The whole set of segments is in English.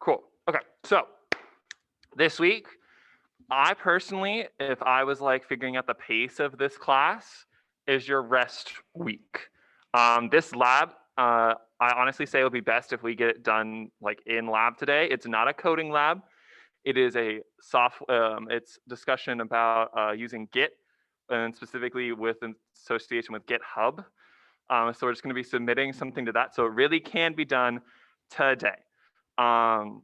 Cool. Okay, so this week, I personally, if I was like figuring out the pace of this class, is your rest week. This lab, I honestly say it would be best if we get it done like in lab today. It's not a coding lab. It is a it's discussion about using Git and specifically with an association with GitHub. So we're just going to be submitting something to that. So it really can be done today. Um,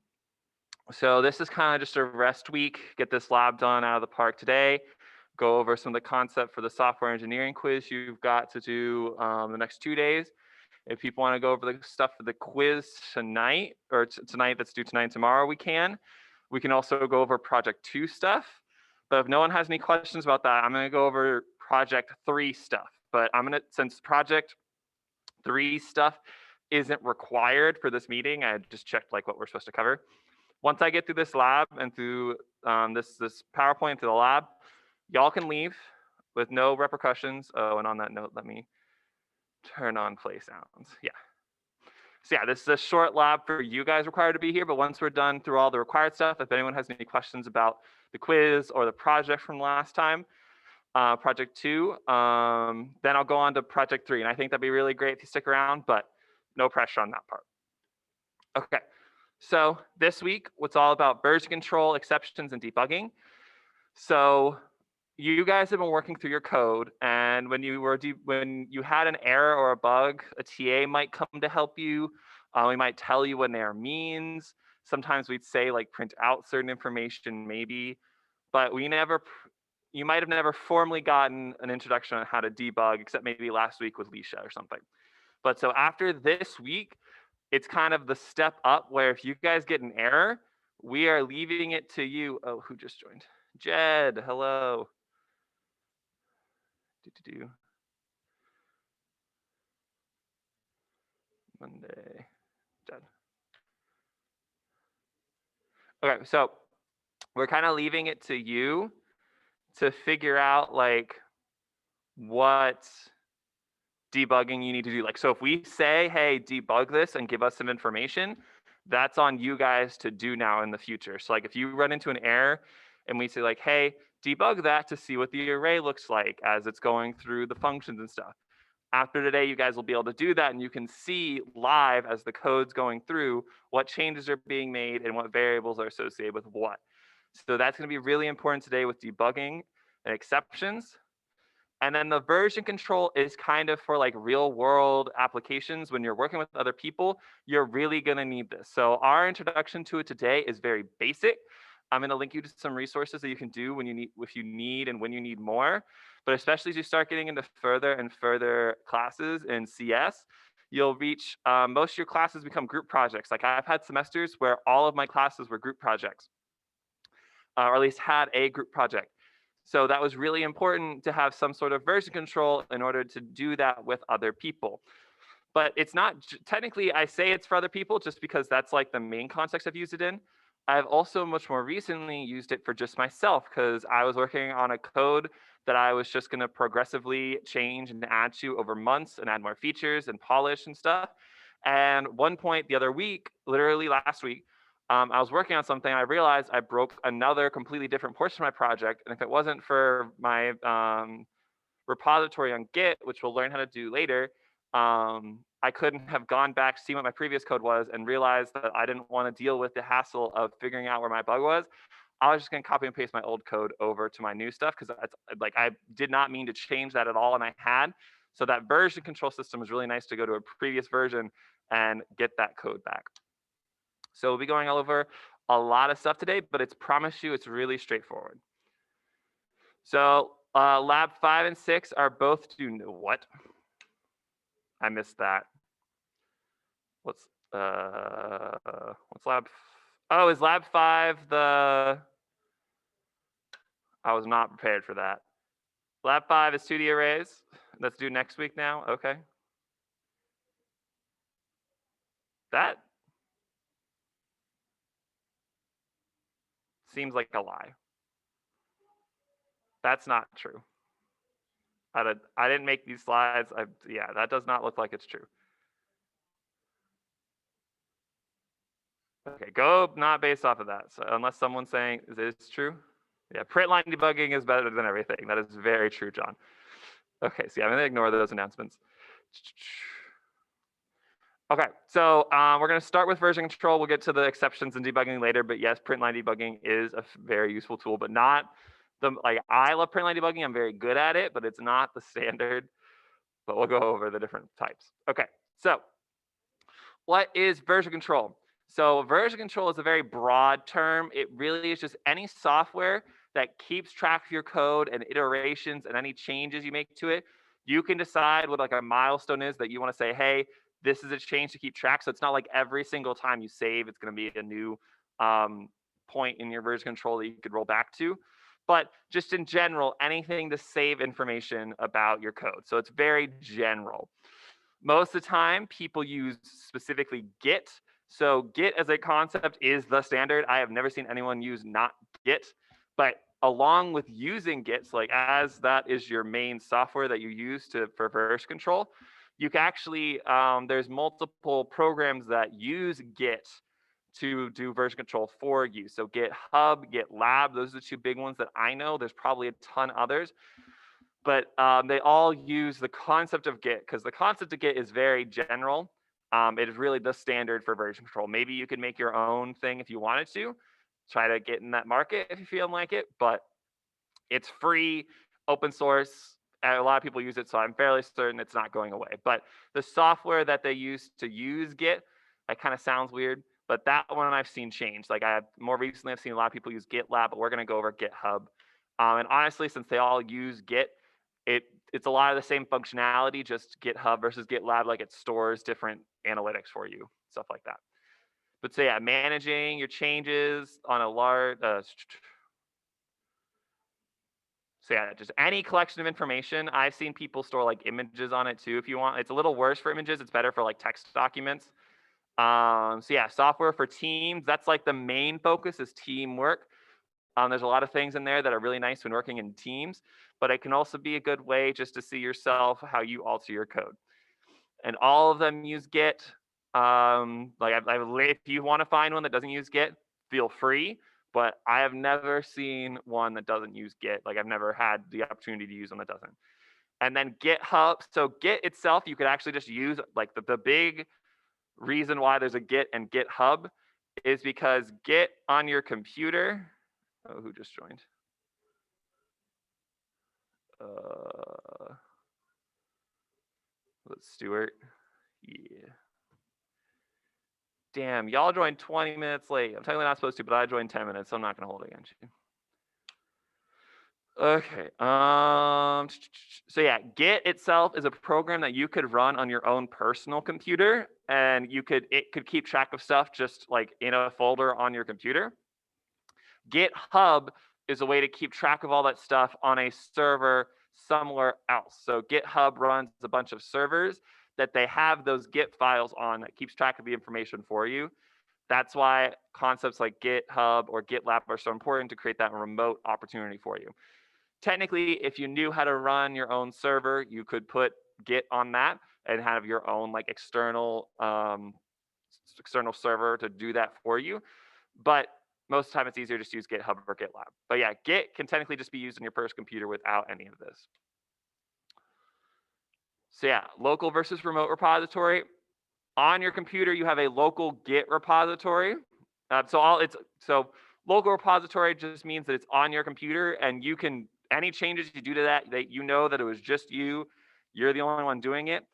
so this is kind of just a rest week. Get this lab done out of the park today. Go over some of the concept for the software engineering quiz you've got to do the next 2 days. If people want to go over the stuff for the quiz tonight, or tonight that's due tonight and tomorrow, we can. We can also go over project 2 stuff. But if no one has any questions about that, I'm going to go over project 3 stuff. But since project 3 stuff isn't required for this meeting, I just checked like what we're supposed to cover. Once I get through this lab and through this PowerPoint through the lab, y'all can leave with no repercussions. Oh, and on that note, let me turn on play sounds. Yeah. So yeah, this is a short lab for you guys required to be here, but once we're done through all the required stuff, if anyone has any questions about the quiz or the project from last time, project 2, then I'll go on to project 3. And I think that'd be really great if you stick around, but no pressure on that part. Okay, so this week, what's all about version control, exceptions, and debugging. So you guys have been working through your code, and when you had an error or a bug, a TA might come to help you. We might tell you what an error means. Sometimes we'd say like print out certain information maybe, but you might have never formally gotten an introduction on how to debug, except maybe last week with Leisha or something. But so after this week, it's kind of the step up where if you guys get an error, we are leaving it to you. Oh, who just joined? Jed, hello. Monday, Jed. Okay, so we're kind of leaving it to you to figure out like what debugging you need to do. Like, so if we say, hey, debug this and give us some information, that's on you guys to do now in the future. So like if you run into an error and we say like, hey, debug that to see what the array looks like as it's going through the functions and stuff. After today, you guys will be able to do that and you can see live as the code's going through what changes are being made and what variables are associated with what. So that's going to be really important today with debugging and exceptions. And then the version control is kind of for like real world applications. When you're working with other people, you're really going to need this. So our introduction to it today is very basic. I'm going to link you to some resources that you can do when you need, if you need and when you need more. But especially as you start getting into further and further classes in CS, you'll reach, most of your classes become group projects. Like I've had semesters where all of my classes were group projects, or at least had a group project. So that was really important to have some sort of version control in order to do that with other people. But it's not, technically I say it's for other people just because that's like the main context I've used it in. I've also much more recently used it for just myself because I was working on a code that I was just gonna progressively change and add to over months and add more features and polish and stuff. And one point the other week, literally last week, I was working on something. I realized I broke another completely different portion of my project. And if it wasn't for my repository on Git, which we'll learn how to do later, I couldn't have gone back, see what my previous code was, and realized that I didn't want to deal with the hassle of figuring out where my bug was. I was just going to copy and paste my old code over to my new stuff because like I did not mean to change that at all, and I had. So that version control system is really nice to go to a previous version and get that code back. So we'll be going all over a lot of stuff today, but it's promise you it's really straightforward. So lab 5 and 6 are both due. What? I missed that. What's lab? Oh, is lab 5 the? I was not prepared for that. Lab 5 is 2D arrays. That's due next week now. Okay. That seems like a lie. That's not true. I didn't make these slides. Yeah, that does not look like it's true. Okay, go not based off of that. So unless someone's saying, is this true? Yeah, print line debugging is better than everything. That is very true, John. Okay, so yeah, I'm gonna ignore those announcements. Okay, so we're gonna start with version control. We'll get to the exceptions and debugging later, but yes, print line debugging is a very useful tool, but not like I love print line debugging. I'm very good at it, but it's not the standard. But we'll go over the different types. Okay, so what is version control? So version control is a very broad term. It really is just any software that keeps track of your code and iterations and any changes you make to it. You can decide what like a milestone is that you want to say, hey, this is a change to keep track. So it's not like every single time you save, it's going to be a new point in your version control that you could roll back to. But just in general, anything to save information about your code. So it's very general. Most of the time, people use specifically Git. So Git as a concept is the standard. I have never seen anyone use not Git, but along with using Git, so like as that is your main software that you use for version control, you can actually, there's multiple programs that use Git to do version control for you. So GitHub, GitLab, those are the two big ones that I know. There's probably a ton others, but they all use the concept of Git because the concept of Git is very general. It is really the standard for version control. Maybe you could make your own thing if you wanted to, try to get in that market if you feel like it, but it's free, open source, and a lot of people use it, so I'm fairly certain it's not going away. But the software that they use to use Git, that kind of sounds weird, but that one I've seen change. Like more recently, I've seen a lot of people use GitLab, but we're going to go over GitHub. And honestly, since they all use Git, it's a lot of the same functionality, just GitHub versus GitLab, like it stores different analytics for you, stuff like that. But so yeah, managing your changes on a large, so yeah, just any collection of information. I've seen people store like images on it too if you want. It's a little worse for images. It's better for like text documents. So yeah, software for teams. That's like the main focus is teamwork. There's a lot of things in there that are really nice when working in teams, but it can also be a good way just to see yourself, how you alter your code. And all of them use Git. If you want to find one that doesn't use Git, feel free. But I have never seen one that doesn't use Git. Like I've never had the opportunity to use one that doesn't. And then GitHub. So Git itself, you could actually just use like the big reason why there's a Git and GitHub is because Git on your computer. Oh, who just joined? Let's Stuart. Yeah. Damn, y'all joined 20 minutes late. I'm technically not supposed to, but I joined 10 minutes, so I'm not gonna hold it against you. Okay. So yeah, Git itself is a program that you could run on your own personal computer, and it could keep track of stuff just like in a folder on your computer. GitHub is a way to keep track of all that stuff on a server somewhere else. So GitHub runs a bunch of servers that they have those Git files on that keeps track of the information for you. That's why concepts like GitHub or GitLab are so important to create that remote opportunity for you. Technically, if you knew how to run your own server, you could put Git on that and have your own like external server to do that for you. But most of the time it's easier just to use GitHub or GitLab. But yeah, Git can technically just be used on your personal computer without any of this. So yeah, local versus remote repository. On your computer, you have a local Git repository. So local repository just means that it's on your computer, and you can any changes you do to that you know that it was just you. You're the only one doing it.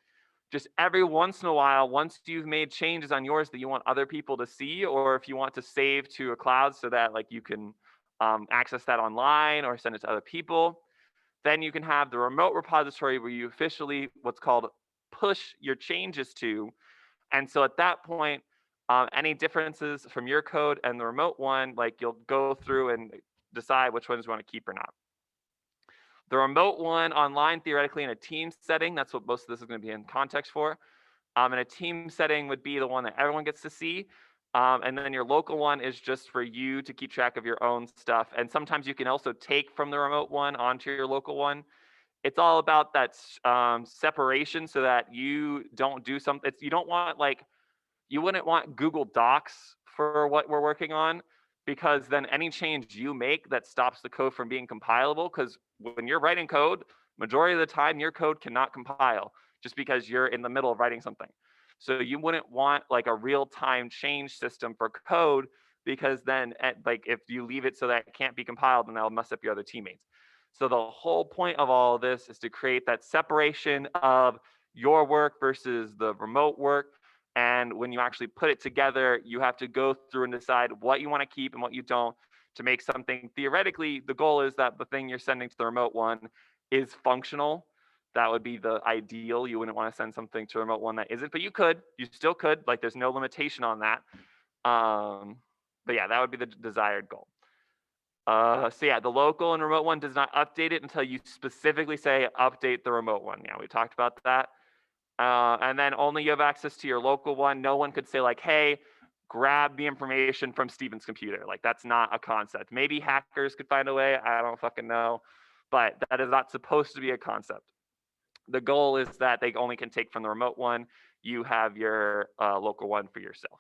Just every once in a while, once you've made changes on yours that you want other people to see, or if you want to save to a cloud so that like you can access that online or send it to other people, then you can have the remote repository where you officially what's called push your changes to. And so at that point, any differences from your code and the remote one, like you'll go through and decide which ones you want to keep or not. The remote one online, theoretically in a team setting, that's what most of this is going to be in context for. And a team setting would be the one that everyone gets to see. And then your local one is just for you to keep track of your own stuff. And sometimes you can also take from the remote one onto your local one. It's all about that separation so that you don't do something. You don't want like, you wouldn't want Google Docs for what we're working on, because then any change you make that stops the code from being compilable, because when you're writing code, majority of the time your code cannot compile just because you're in the middle of writing something. So you wouldn't want like a real-time change system for code, because then like if you leave it so that it can't be compiled, then that'll mess up your other teammates. So the whole point of all of this is to create that separation of your work versus the remote work. And when you actually put it together, you have to go through and decide what you want to keep and what you don't to make something. Theoretically, the goal is that the thing you're sending to the remote one is functional. That would be the ideal. You wouldn't want to send something to a remote one that isn't, but you still could, like there's no limitation on that. But yeah, that would be the desired goal. So yeah, the local and remote one does not update it until you specifically say update the remote one. Yeah, we talked about that. And then only you have access to your local one. No one could say like, hey, grab the information from Steven's computer. Like that's not a concept. Maybe hackers could find a way. I don't fucking know. But that is not supposed to be a concept. The goal is that they only can take from the remote one. You have your local one for yourself.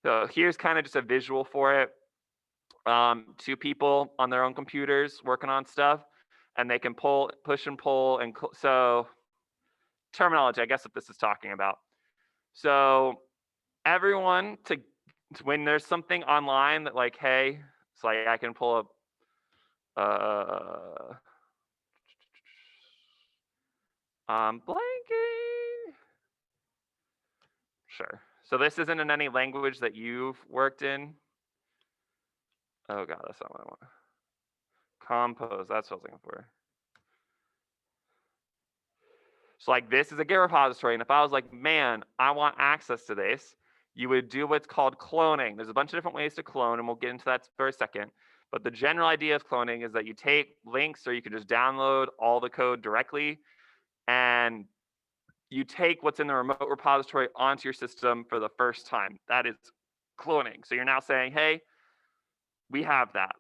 So here's kind of just a visual for it. Two people on their own computers working on stuff, and they can push and pull. And so terminology, I guess what this is talking about. So everyone when there's something online that like, hey, it's like I can pull up blanking. Sure. So this isn't in any language that you've worked in. Oh god, that's not what I want. Compose, that's what I was looking for. So like this is a Git repository, and if I was like, man, I want access to this, you would do what's called cloning. There's a bunch of different ways to clone, and we'll get into that for a second. But the general idea of cloning is that you take links, or you can just download all the code directly, and you take what's in the remote repository onto your system for the first time. That is cloning. So you're now saying, hey, we have that.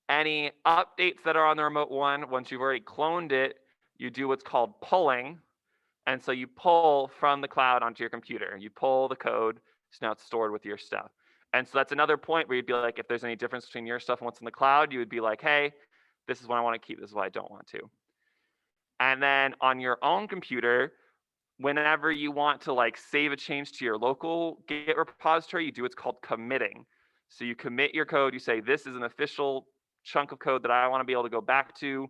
Any updates that are on the remote one, once you've already cloned it, you do what's called pulling. And so you pull from the cloud onto your computer. You pull the code, so now it's stored with your stuff. And so that's another point where you'd be like, if there's any difference between your stuff and what's in the cloud, you would be like, hey, this is what I want to keep, this is what I don't want to. And then on your own computer, whenever you want to like save a change to your local Git repository, you do what's called committing. So you commit your code, you say, this is an official chunk of code that I want to be able to go back to,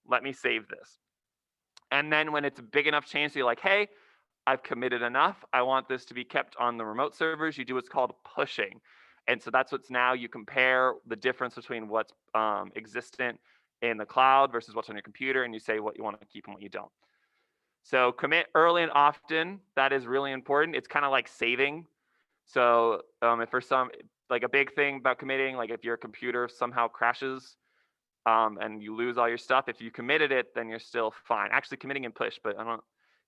let me save this. And then when it's a big enough change, so you're like, hey, I've committed enough, I want this to be kept on the remote servers, you do what's called pushing. And so that's what's now, you compare the difference between what's existent in the cloud versus what's on your computer, and you say what you want to keep and what you don't. So commit early and often, that is really important. It's kind of like saving. So if for some, like a big thing about committing, like if your computer somehow crashes and you lose all your stuff, if you committed it, then you're still fine. Actually committing and push, but I don't,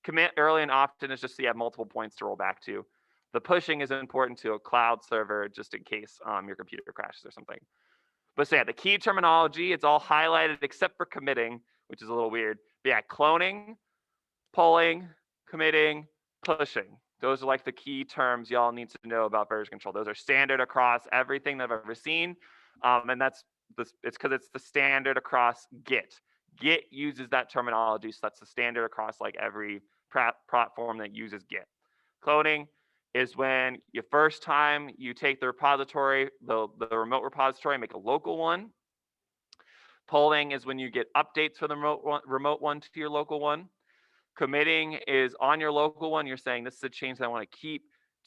commit early and often is just so you have multiple points to roll back to. The pushing is important to a cloud server just in case your computer crashes or something. But so yeah, the key terminology, it's all highlighted except for committing, which is a little weird. But yeah, cloning, pulling, committing, pushing. Those are like the key terms y'all need to know about version control. Those are standard across everything that I've ever seen. And that's it's because it's the standard across Git. Git uses that terminology, so that's the standard across like every platform that uses Git. Cloning is when you first time you take the repository, the remote repository, make a local one. Pulling is when you get updates for the remote one to your local one. Committing is on your local one, you're saying this is a change that I want to keep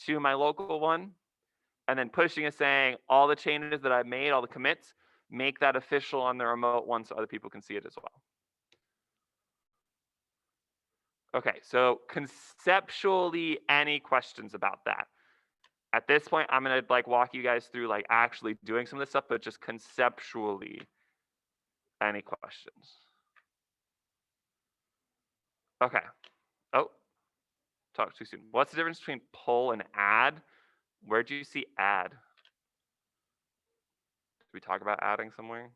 to my local one. And then pushing is saying all the changes that I've made, all the commits, make that official on the remote one so other people can see it as well. Okay, so conceptually, any questions about that? At this point, I'm gonna like walk you guys through like actually doing some of this stuff, but just conceptually, any questions? Okay. Oh, talk too soon. What's the difference between pull and add? Where'd you see add? Did we talk about adding somewhere?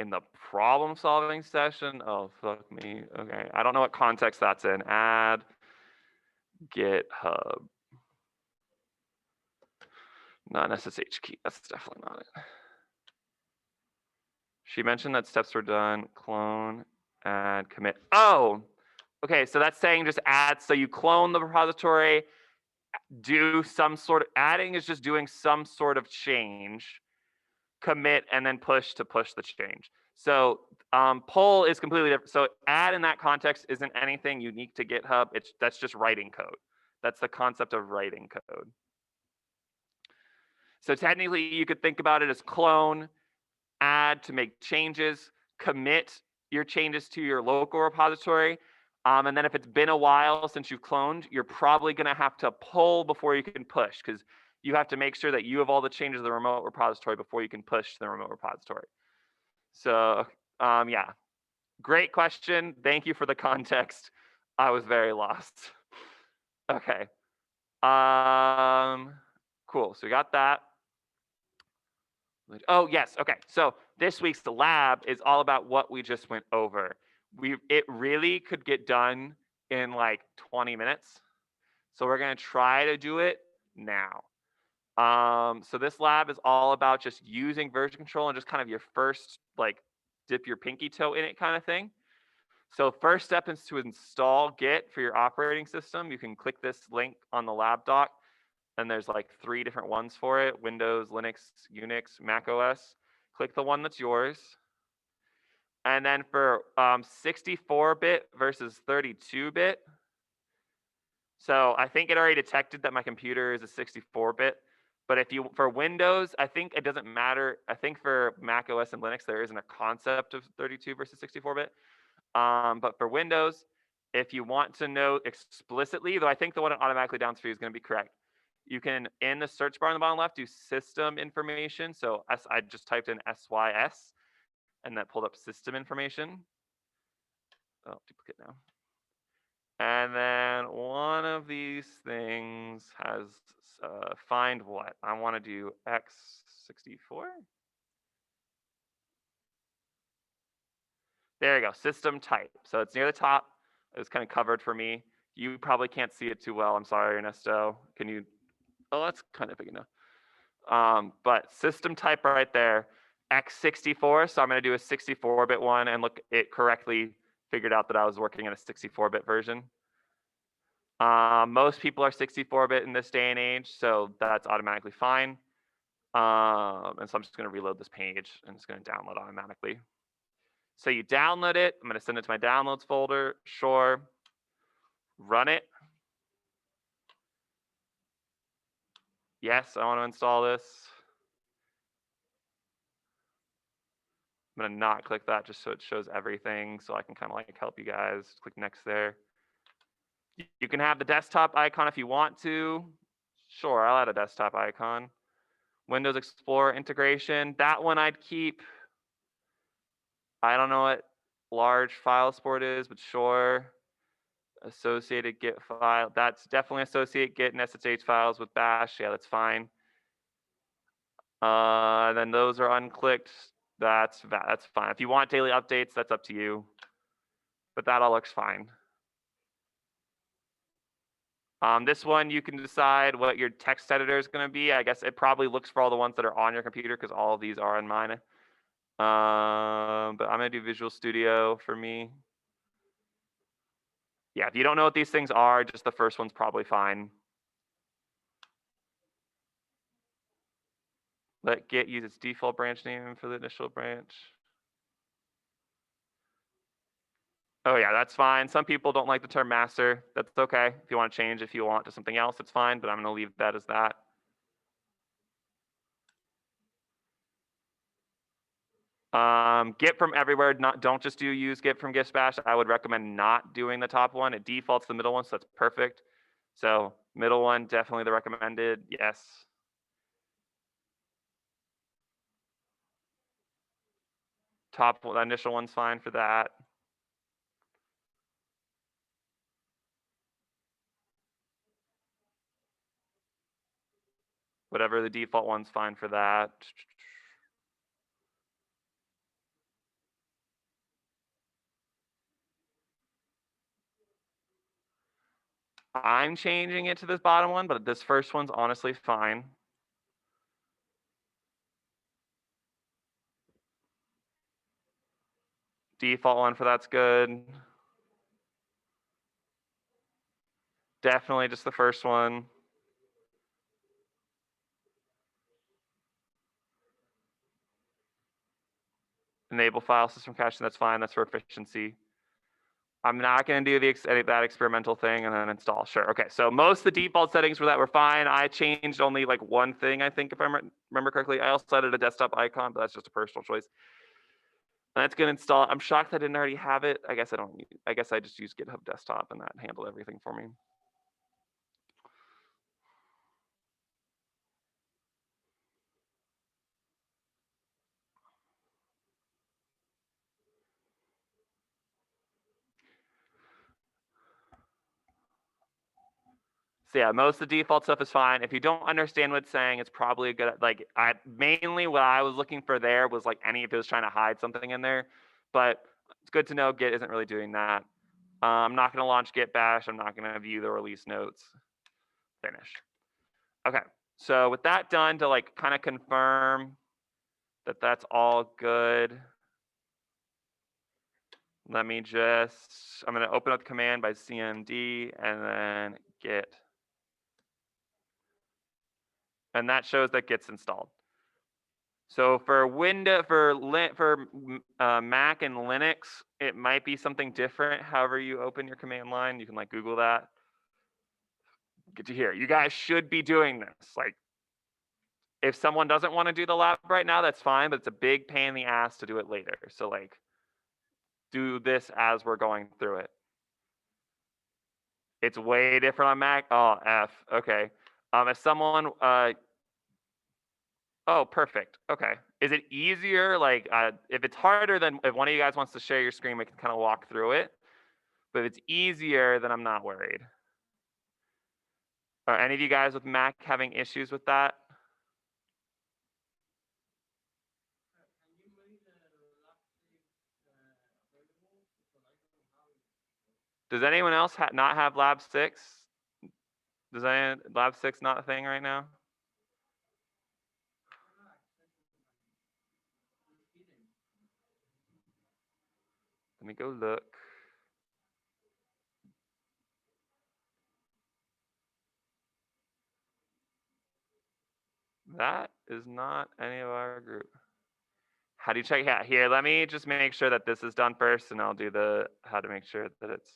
In the problem solving session? Oh, fuck me. Okay, I don't know what context that's in. Add. GitHub. Not an SSH key. That's definitely not it. She mentioned that steps were done. Clone, add, commit. Oh, okay. So that's saying just add. So you clone the repository, do some sort of adding is just doing some sort of change, commit, and then push to push the change. So pull is completely different. So add in that context isn't anything unique to GitHub. That's just writing code. That's the concept of writing code. So technically you could think about it as clone, add to make changes, commit your changes to your local repository. And then if it's been a while since you've cloned, you're probably gonna have to pull before you can push, because you have to make sure that you have all the changes to the remote repository before you can push to the remote repository. So yeah, great question. Thank you for the context. I was very lost. Okay. Cool, so we got that. Oh yes, okay. So this week's lab is all about what we just went over. It really could get done in like 20 minutes. So we're gonna try to do it now. So this lab is all about just using version control and just kind of your first like dip your pinky toe in it kind of thing. So first step is to install Git for your operating system. You can click this link on the lab doc, and there's like 3 different ones for it: Windows, Linux, Unix, Mac OS. Click the one that's yours. And then for 64-bit versus 32-bit. So I think it already detected that my computer is a 64-bit. But if you, for Windows, I think it doesn't matter. I think for Mac OS and Linux, there isn't a concept of 32 versus 64-bit. But for Windows, if you want to know explicitly, though I think the one it automatically downs for you is going to be correct, you can, in the search bar on the bottom left, do system information. So I just typed in SYS, and that pulled up system information. Oh, duplicate now. And then one of these things has find what? I want to do x64. There you go, system type. So it's near the top. It was kind of covered for me. You probably can't see it too well. I'm sorry, Ernesto. Can you? Oh, that's kind of big enough. But system type right there, x64. So I'm going to do a 64-bit one, and look, it correctly figured out that I was working in a 64-bit version. Most people are 64-bit in this day and age, so that's automatically fine. And so I'm just going to reload this page, and it's going to download automatically. So you download it. I'm going to send it to my downloads folder. Sure. Run it. Yes, I want to install this. I'm going to not click that just so it shows everything, so I can kind of like help you guys. Click next there. You can have the desktop icon if you want to. Sure, I'll add a desktop icon. Windows Explorer integration. That one I'd keep. I don't know what large file export is, but sure. Associated Git file. That's definitely associate Git and SSH files with bash. Yeah, that's fine. Then those are unclicked. That's fine. If you want daily updates, that's up to you. But that all looks fine. This one, you can decide what your text editor is going to be. I guess it probably looks for all the ones that are on your computer, because all of these are on mine. But I'm going to do Visual Studio for me. Yeah, if you don't know what these things are, just the first one's probably fine. Let Git use its default branch name for the initial branch. Oh yeah, that's fine. Some people don't like the term master. That's okay. If you want to change, if you want to something else, it's fine, but I'm going to leave that as that. Git from everywhere. Don't just use Git from Git bash. I would recommend not doing the top one. It defaults the middle one, so that's perfect. So middle one, definitely the recommended. Yes. Top one, the initial one's fine for that. Whatever the default one's fine for that. I'm changing it to this bottom one, but this first one's honestly fine. Default one for that's good. Definitely just the first one. Enable file system caching, that's fine, that's for efficiency. I'm not gonna do that experimental thing and then install, sure, okay. So most of the default settings for that were fine. I changed only like one thing, I think, if I remember correctly. I also added a desktop icon, but that's just a personal choice. And that's gonna install, I'm shocked I didn't already have it. I guess I just use GitHub Desktop and that handled everything for me. So yeah, most of the default stuff is fine. If you don't understand what it's saying, it's probably a good, like, mainly what I was looking for there was like if it was trying to hide something in there, but it's good to know Git isn't really doing that. I'm not gonna launch Git bash. I'm not gonna view the release notes. Finish. Okay, so with that done, to like kind of confirm that that's all good, let me just, I'm gonna open up the command by cmd and then git. And that shows that Git's installed. So for Mac and Linux, it might be something different. However you open your command line, you can like Google that. Get to here. You guys should be doing this. Like, if someone doesn't want to do the lab right now, that's fine, but it's a big pain in the ass to do it later. So like, do this as we're going through it. It's way different on Mac. Oh, F. Okay. If someone oh, perfect. Okay. Is it easier? Like, if it's harder, then if one of you guys wants to share your screen, we can kind of walk through it. But if it's easier, then I'm not worried. Are any of you guys with Mac having issues with that? Does anyone else not have Lab 6? Does Lab 6 not a thing right now? Let me go look. That is not any of our group. How do you check? Yeah, here, let me just make sure that this is done first, and I'll do the how to make sure that it's.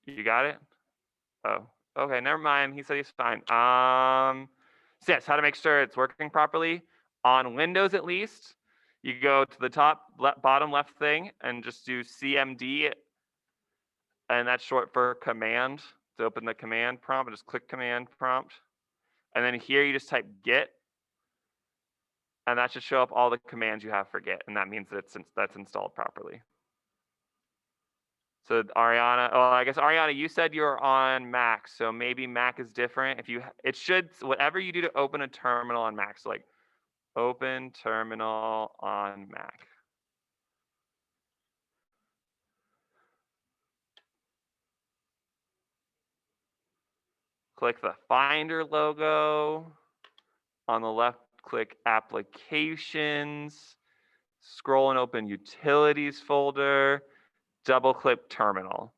You got it? Oh, okay, never mind. He said he's fine. So yes, how to make sure it's working properly. On Windows at least, you go to the top bottom left thing and just do CMD, and that's short for command. To open the command prompt, just click command prompt. And then here you just type git, and that should show up all the commands you have for git, and that means that that's installed properly. So Ariana, oh, I guess Ariana, you said you're on Mac, so maybe Mac is different. It should, whatever you do to open a terminal on Mac, so like open terminal on Mac. Click the Finder logo. On the left, click Applications. Scroll and open Utilities folder. Double click Terminal.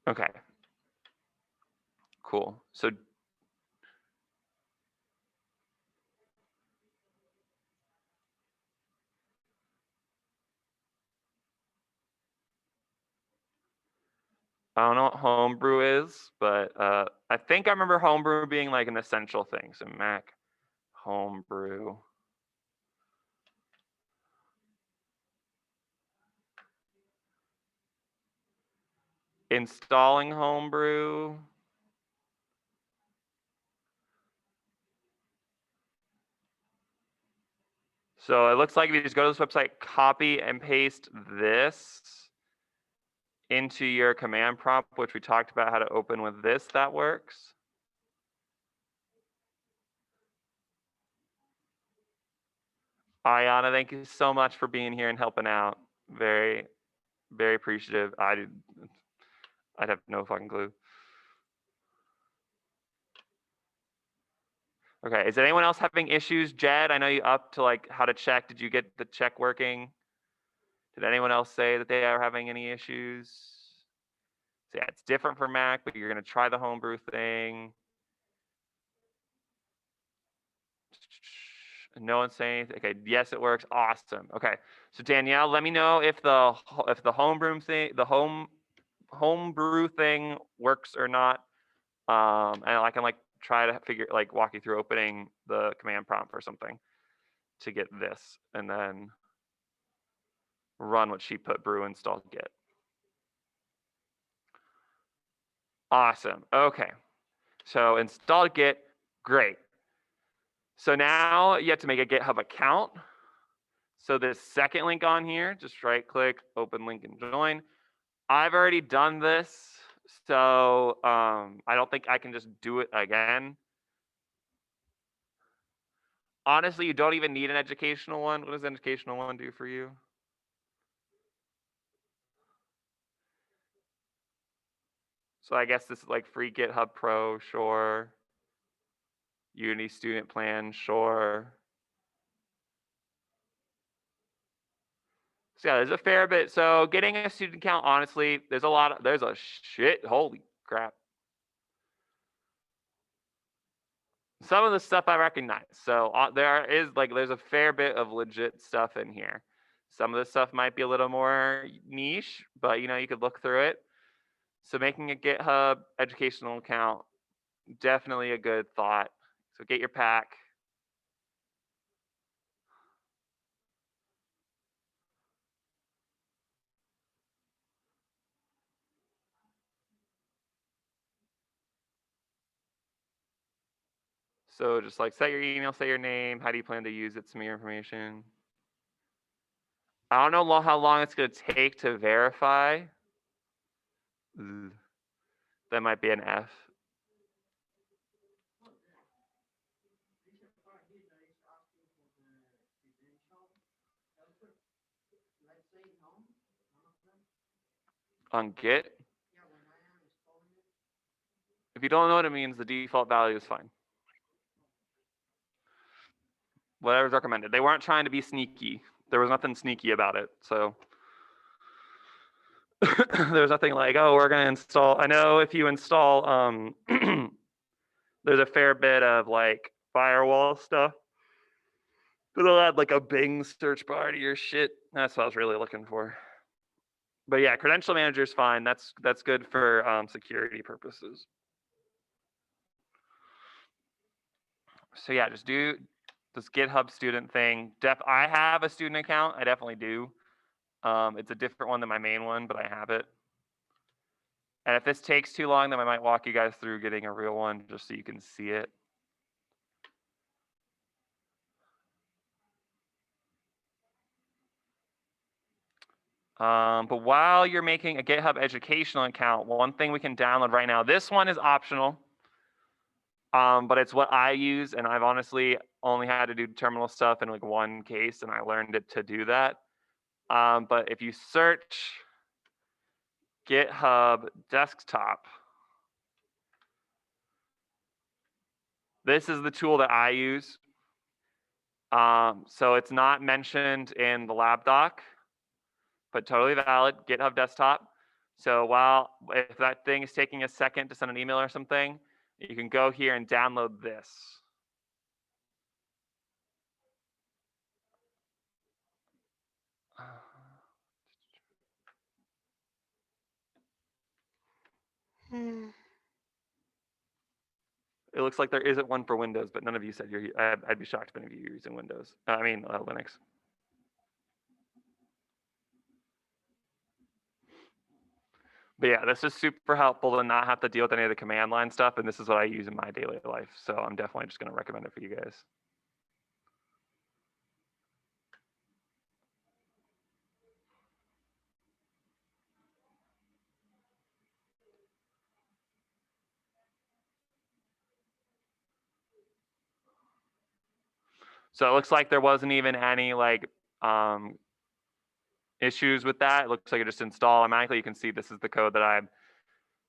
Okay. Cool. So I don't know what Homebrew is, but I think I remember Homebrew being like an essential thing. So Mac Homebrew. Installing Homebrew. So it looks like if you just go to this website, copy and paste this into your command prompt, which we talked about how to open with this, that works. Ayana, thank you so much for being here and helping out. Very, Very appreciative. I'd have no fucking clue. Okay, is anyone else having issues? Jed, I know you up to like how to check. Did you get the check working? Did anyone else say that they are having any issues? So yeah, it's different for Mac, but you're gonna try the homebrew thing. No one's saying anything. Okay, yes, it works. Awesome. Okay, so Danielle, let me know if the homebrew thing, the homebrew thing works or not. And I can like try to walk you through opening the command prompt or something to get this, and then run what she put brew install git. Awesome. Okay, so install git, great. So now you have to make a GitHub account. So this second link on here, just right click, open link and join. I've already done this, so I don't think I can just do it again. Honestly, you don't even need an educational one. What does an educational one do for you? So I guess this is like free GitHub Pro, sure. Uni student plan, sure. So yeah, there's a fair bit. So getting a student count, honestly, there's a shit, holy crap. Some of the stuff I recognize. So there's a fair bit of legit stuff in here. Some of the stuff might be a little more niche, but you could look through it. So making a GitHub educational account, definitely a good thought. So get your pack. So just like set your email, say your name. How do you plan to use it? Some of your information. I don't know how long it's going to take to verify. That might be an F. On Git. If you don't know what it means, the default value is fine. Whatever's recommended. They weren't trying to be sneaky. There was nothing sneaky about it. So there's nothing like, oh, we're going to install. I know if you install, there's a fair bit of like firewall stuff. They'll add like a Bing search bar to your shit. That's what I was really looking for. But yeah, credential manager is fine. That's good for security purposes. So yeah, just do this GitHub student thing. I have a student account. I definitely do. It's a different one than my main one, but I have it. And if this takes too long, then I might walk you guys through getting a real one just so you can see it. But while you're making a GitHub educational account, one thing we can download right now, this one is optional, but it's what I use, and I've honestly only had to do terminal stuff in like one case, and I learned it to do that. But if you search GitHub desktop, this is the tool that I use. So it's not mentioned in the lab doc, but totally valid, GitHub desktop. So if that thing is taking a second to send an email or something, you can go here and download this. It looks like there isn't one for Windows, but none of you said I'd be shocked if any of you are using Windows. Linux. But yeah, this is super helpful to not have to deal with any of the command line stuff, and this is what I use in my daily life. So I'm definitely just going to recommend it for you guys. So it looks like there wasn't even any like issues with that, it looks like it just installed automatically. You can see this is the code that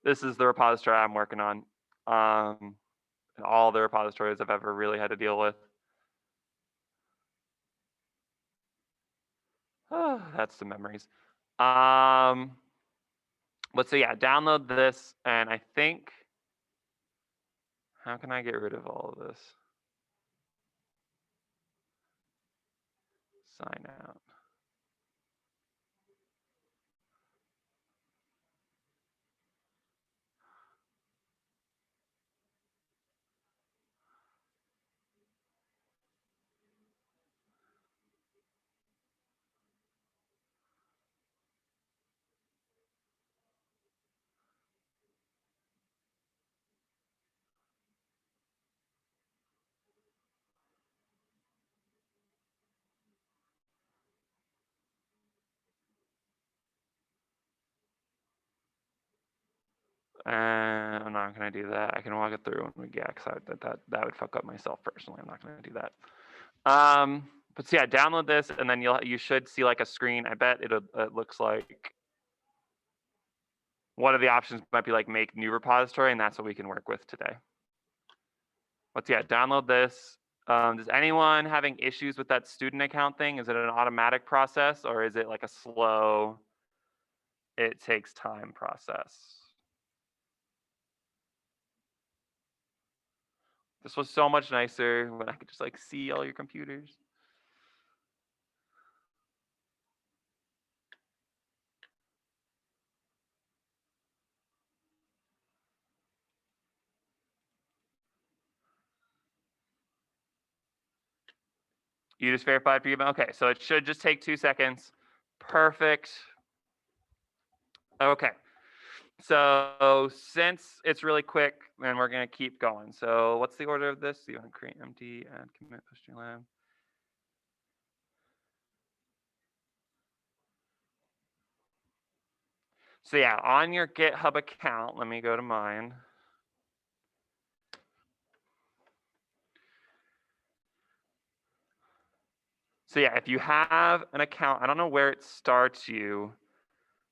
this is the repository I'm working on. And all the repositories I've ever really had to deal with. Oh, that's the memories. But so yeah, download this, and I think, how can I get rid of all of this? Sign out. I'm not gonna do that. I can walk it through when we get, cause that would fuck up myself personally. I'm not gonna do that. But so yeah, download this, and then you should see like a screen. I bet it looks like one of the options might be like make new repository, and that's what we can work with today. But yeah, download this. Does anyone having issues with that student account thing? Is it an automatic process, or is it like a slow, it takes time process? This was so much nicer when I could just like see all your computers. You just verified for your email? Okay, so it should just take 2 seconds. Perfect. Okay. So since it's really quick, then we're gonna keep going. So what's the order of this? You want to create empty, add commit, push to lab. So yeah, on your GitHub account, let me go to mine. So yeah, if you have an account, I don't know where it starts you,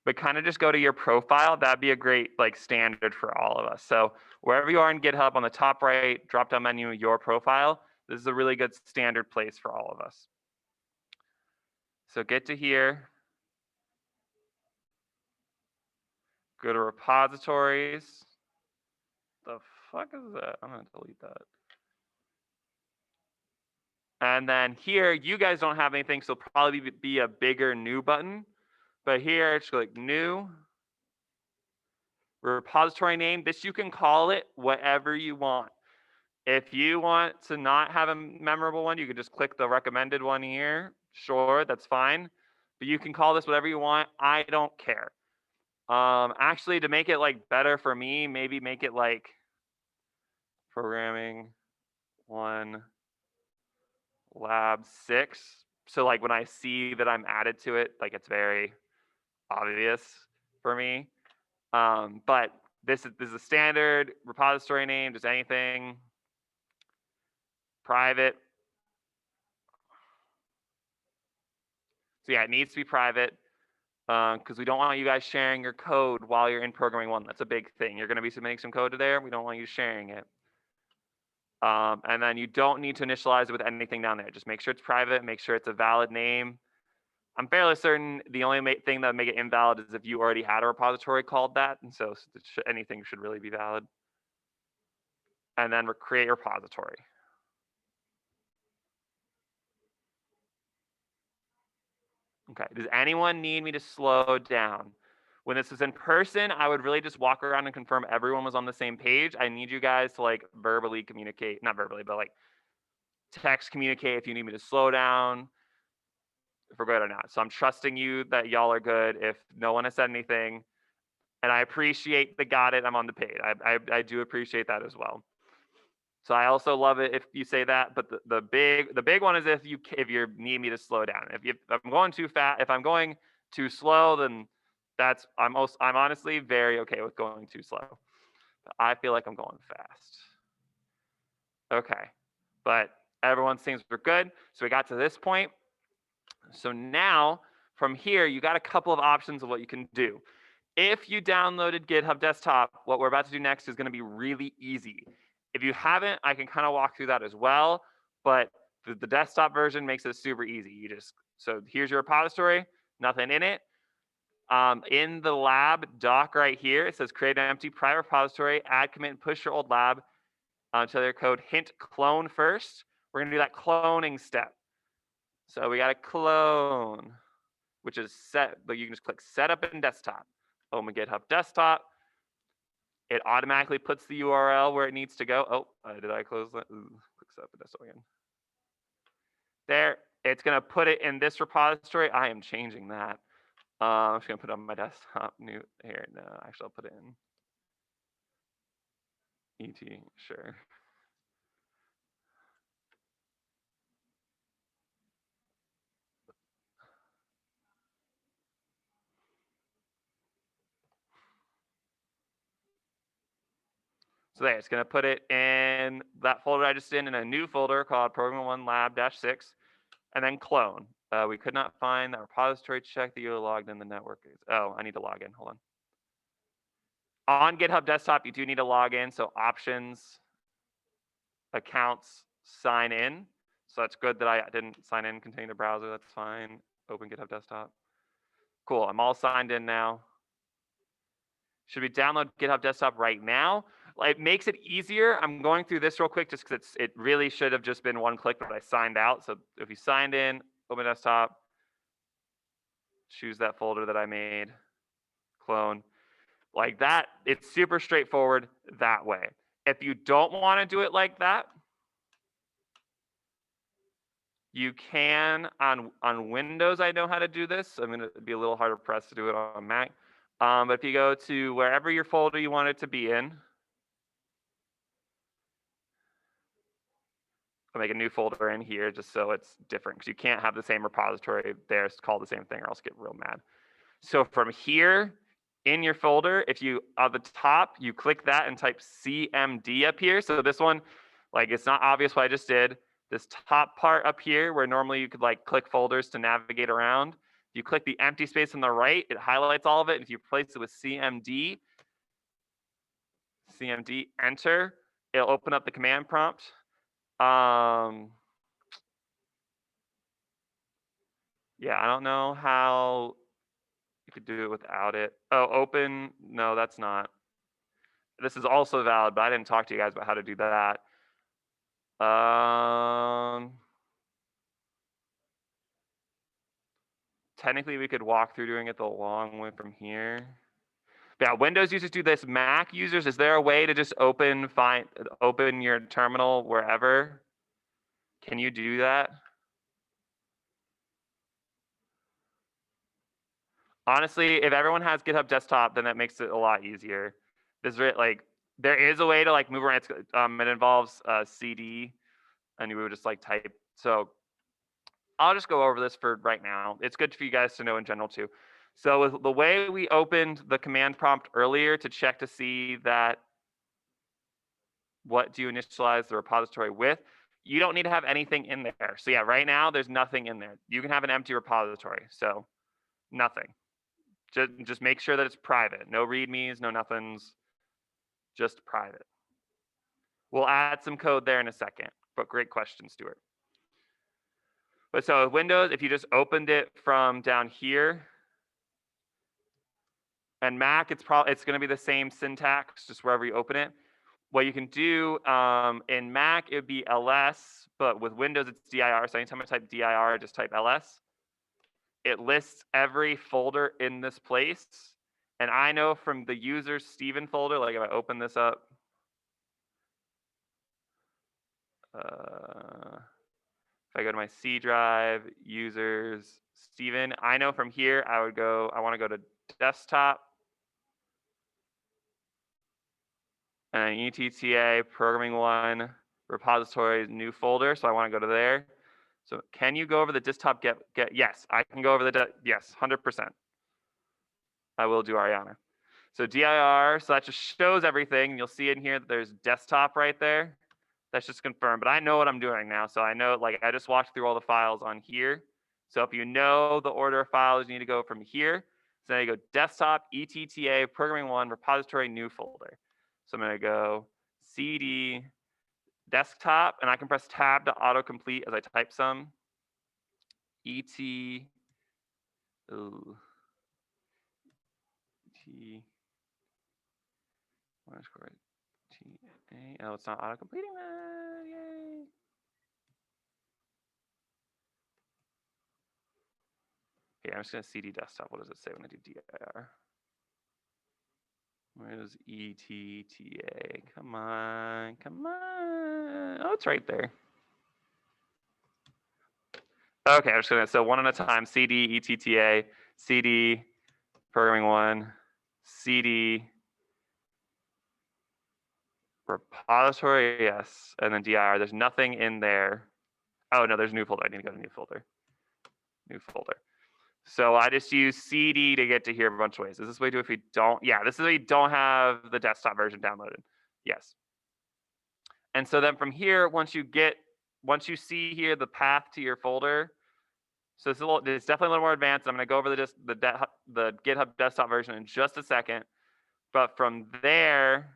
but kind of just go to your profile. That'd be a great like standard for all of us. So wherever you are in GitHub, on the top right, drop down menu, your profile. This is a really good standard place for all of us. So get to here, go to repositories. The fuck is that? I'm gonna delete that. And then here, you guys don't have anything, so probably be a bigger new button. But here, just click new, repository name. This you can call it whatever you want. If you want to not have a memorable one, you can just click the recommended one here. Sure, that's fine. But you can call this whatever you want. I don't care. Actually, to make it like better for me, maybe make it like programming 1 lab 6. So like when I see that I'm added to it, like it's very obvious for me. But this is a standard repository name, just anything private. So yeah, it needs to be private because we don't want you guys sharing your code while you're in programming 1. That's a big thing. You're going to be submitting some code to there. We don't want you sharing it. And then you don't need to initialize it with anything down there. Just make sure it's private. Make sure it's a valid name. I'm fairly certain the only thing that would make it invalid is if you already had a repository called that. And so anything should really be valid. And then create your repository. Okay, does anyone need me to slow down? When this is in person, I would really just walk around and confirm everyone was on the same page. I need you guys to like verbally communicate, not verbally, but like text communicate if you need me to slow down, if we're good or not. So I'm trusting you that y'all are good. If no one has said anything, and I appreciate the got it, I'm on the page. I do appreciate that as well. So I also love it if you say that, but the big one is if you need me to slow down. If I'm going too fast, if I'm going too slow, then I'm honestly very okay with going too slow. But I feel like I'm going fast. Okay, but everyone seems we're good. So we got to this point. So now from here, you got a couple of options of what you can do. If you downloaded GitHub Desktop, what we're about to do next is going to be really easy. If you haven't, I can kind of walk through that as well, but the desktop version makes it super easy. So here's your repository, nothing in it. In the lab doc right here, it says create an empty private repository, add, commit, and push your old lab to their code. Hint clone first. We're going to do that cloning step. So we got to clone, which is set, but you can just click setup in desktop. Open GitHub Desktop. It automatically puts the URL where it needs to go. Oh, did I close that? Ooh, click setup in desktop again. There, it's going to put it in this repository. I am changing that. I'm just going to put it on my desktop. New here. No, actually, I'll put it in ET. Sure. So there, it's going to put it in that folder I just did in a new folder called program1 lab-6, and then clone. We could not find that repository. Check that you are logged in the network. Oh, I need to log in. Hold on. On GitHub Desktop, you do need to log in. So options, accounts, sign in. So that's good that I didn't sign in, continue the browser. That's fine. Open GitHub Desktop. Cool. I'm all signed in now. Should we download GitHub Desktop right now? It makes it easier. I'm going through this real quick just because it really should have just been one click, but I signed out. So if you signed in, open desktop, choose that folder that I made, clone. Like that, it's super straightforward that way. If you don't want to do it like that, you can on Windows. I know how to do this. I'm going to be a little harder pressed to do it on Mac. But if you go to wherever your folder you want it to be in, I'll make a new folder in here just so it's different because you can't have the same repository there. It's called the same thing or else get real mad. So from here in your folder, if you at the top, you click that and type CMD up here. So this one, like it's not obvious what I just did. This top part up here where normally you could like click folders to navigate around. You click the empty space on the right, it highlights all of it. If you replace it with CMD, enter, it'll open up the command prompt. Yeah, I don't know how you could do it without it. Oh, open, no, that's not. This is also valid, but I didn't talk to you guys about how to do that. Technically, we could walk through doing it the long way from here. But yeah, Windows users do this. Mac users, is there a way to just open your terminal wherever? Can you do that? Honestly, if everyone has GitHub Desktop, then that makes it a lot easier. There is a way to like move around. It involves CD, and you would just like type. So I'll just go over this for right now. It's good for you guys to know in general too. So with the way we opened the command prompt earlier to check to see that what do you initialize the repository with, you don't need to have anything in there. So yeah, right now there's nothing in there. You can have an empty repository, so nothing. Just make sure that it's private. No readmes, no nothings, just private. We'll add some code there in a second, but great question, Stuart. But so Windows, if you just opened it from down here, and Mac, it's going to be the same syntax, just wherever you open it. What you can do in Mac, it would be ls, but with Windows, it's dir. So anytime I type dir, just type ls. It lists every folder in this place. And I know from the user Steven folder, like if I open this up, if I go to my C drive, users, Steven, I know from here I want to go to desktop, and ETTA, programming one, repositories, new folder. So I want to go to there. So can you go over the desktop get? Yes, I can go over yes, 100%. I will do Ariana. So dir, so that just shows everything. You'll see in here that there's desktop right there. That's just confirmed, but I know what I'm doing now. So I know, like I just walked through all the files on here. So if you know the order of files, you need to go from here. So now you go desktop, ETTA, programming one, repository, new folder. So I'm going to go CD desktop, and I can press tab to autocomplete as I type some. ET, ooh, T, underscore TA. Oh, it's not autocompleting that. Yay. Okay, I'm just going to CD desktop. What does it say when I do dir? Where's ETTA? Come on, come on. Oh, it's right there. Okay, I'm just gonna, so one at a time, CD, ETTA, CD, programming one, CD, repository, yes, and then dir. There's nothing in there. Oh no, there's a new folder. I need to go to new folder. New folder. So I just use CD to get to here a bunch of ways. Is this way to if we don't? Yeah, this is we don't have the desktop version downloaded. Yes. And so then from here, once you see here the path to your folder, so it's definitely a little more advanced. I'm going to go over the GitHub desktop version in just a second. But from there,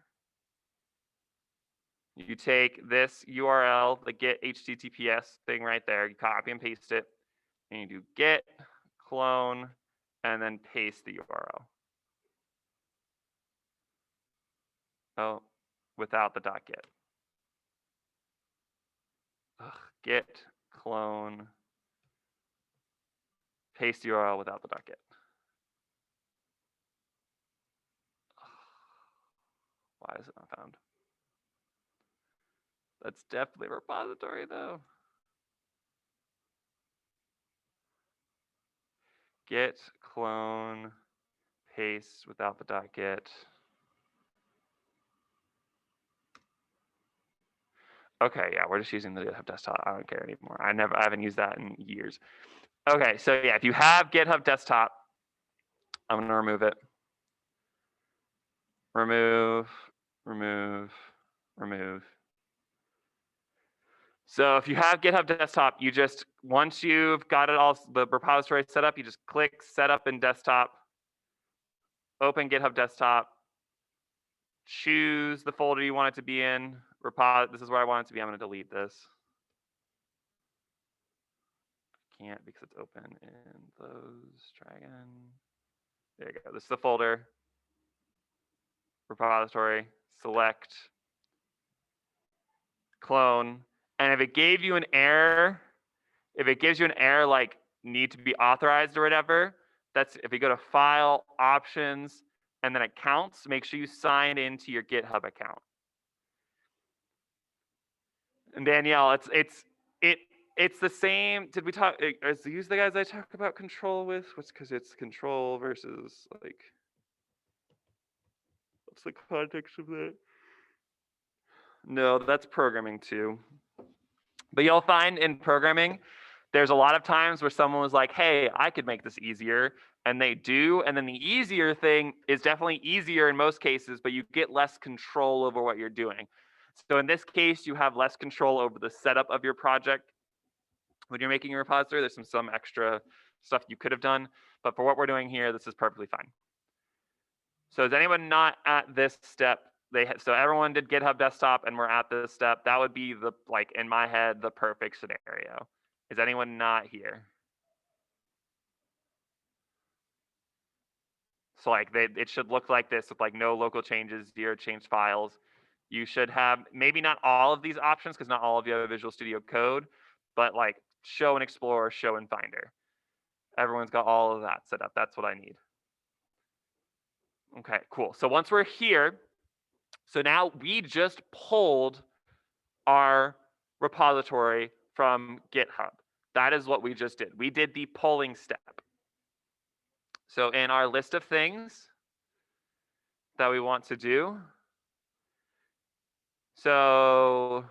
you take this URL, the git HTTPS thing right there, you copy and paste it, and you do git clone, and then paste the URL. Oh, without the .git. Git clone, paste URL without the .git. Why is it not found? That's definitely a repository though. Git clone, paste without the .git. Okay, yeah, we're just using the GitHub desktop. I don't care anymore. I haven't used that in years. Okay, so yeah, if you have GitHub desktop, I'm gonna remove it. Remove, remove, remove. So if you have GitHub desktop, you just, once you've got it all, the repository set up, you just click setup in desktop, open GitHub desktop, choose the folder you want it to be in. This is where I want it to be. I'm gonna delete this. Can't because it's open in those. Try again. There you go. This is the folder. Repository. Select. Clone. And if it gave you an error, if it gives you an error like need to be authorized or whatever, that's if you go to File, Options, and then Accounts, make sure you sign into your GitHub account. And Danielle, it's the same. Did we talk? Is these the guys I talk about control with? What's because it's control versus like. What's the context of that? No, that's programming too. But you'll find in programming, there's a lot of times where someone was like, hey, I could make this easier. And they do. And then the easier thing is definitely easier in most cases, but you get less control over what you're doing. So in this case, you have less control over the setup of your project. When you're making a repository, there's some extra stuff you could have done. But for what we're doing here, this is perfectly fine. So is anyone not at this step? So everyone did GitHub desktop and we're at this step. That would be the, like in my head, the perfect scenario. Is anyone not here? So like it should look like this with like no local changes, 0 changed files. You should have maybe not all of these options because not all of you have a Visual Studio Code, but like show and Explorer, show and Finder. Everyone's got all of that set up. That's what I need. Okay, cool. So once we're here, so now we just pulled our repository from GitHub. That is what we just did. We did the pulling step. So in our list of things that we want to do, so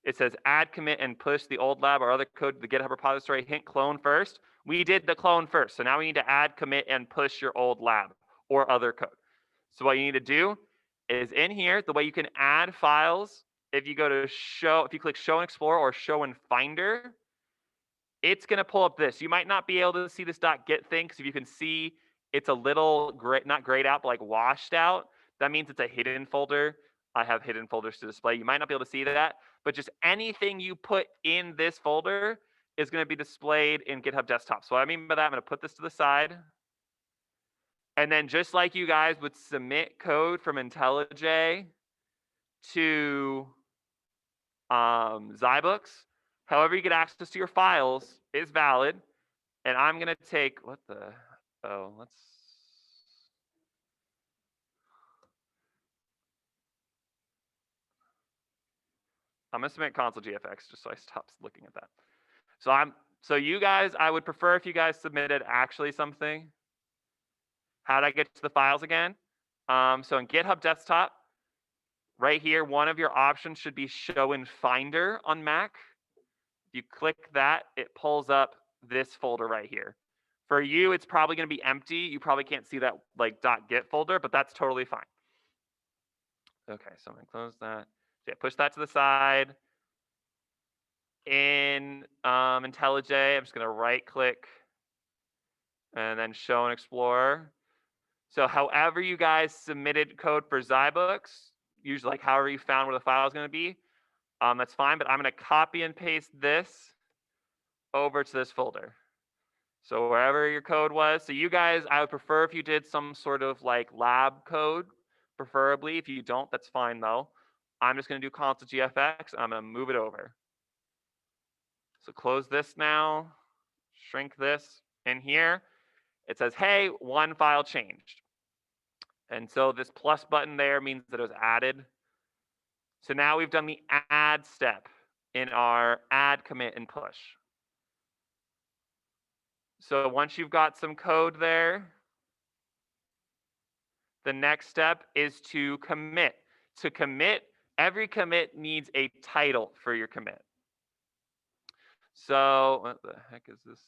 it says add, commit, and push the old lab or other code to the GitHub repository. Hint clone first. We did the clone first. So now we need to add, commit, and push your old lab or other code. So what you need to do is in here, the way you can add files, if you go to show, if you click show and Explorer or show and Finder, it's going to pull up this. You might not be able to see this .git thing because if you can see it's a little gray, not grayed out, but like washed out. That means it's a hidden folder. I have hidden folders to display. You might not be able to see that, but just anything you put in this folder is going to be displayed in GitHub Desktop. So what I mean by that, I'm going to put this to the side. And then just like you guys would submit code from IntelliJ to Zybooks, however you get access to your files is valid. And I'm going to take, I'm going to submit console GFX just so I stop looking at that. So you guys, I would prefer if you guys submitted actually something. How do I get to the files again? So in GitHub Desktop, right here, one of your options should be Show in Finder on Mac. If you click that, it pulls up this folder right here. For you, it's probably going to be empty. You probably can't see that like .git folder, but that's totally fine. Okay, so I'm going to close that. So yeah, push that to the side. In IntelliJ, I'm just going to right click and then Show and Explorer. So however you guys submitted code for Zybooks, usually like however you found where the file is going to be, that's fine, but I'm going to copy and paste this over to this folder. So wherever your code was, so you guys, I would prefer if you did some sort of like lab code, preferably. If you don't, that's fine though. I'm just going to do console GFX. I'm going to move it over. So close this now, shrink this in here. It says, hey, one file changed. And so this plus button there means that it was added. So now we've done the add step in our add, commit, and push. So once you've got some code there, the next step is to commit. To commit, every commit needs a title for your commit. So what the heck is this?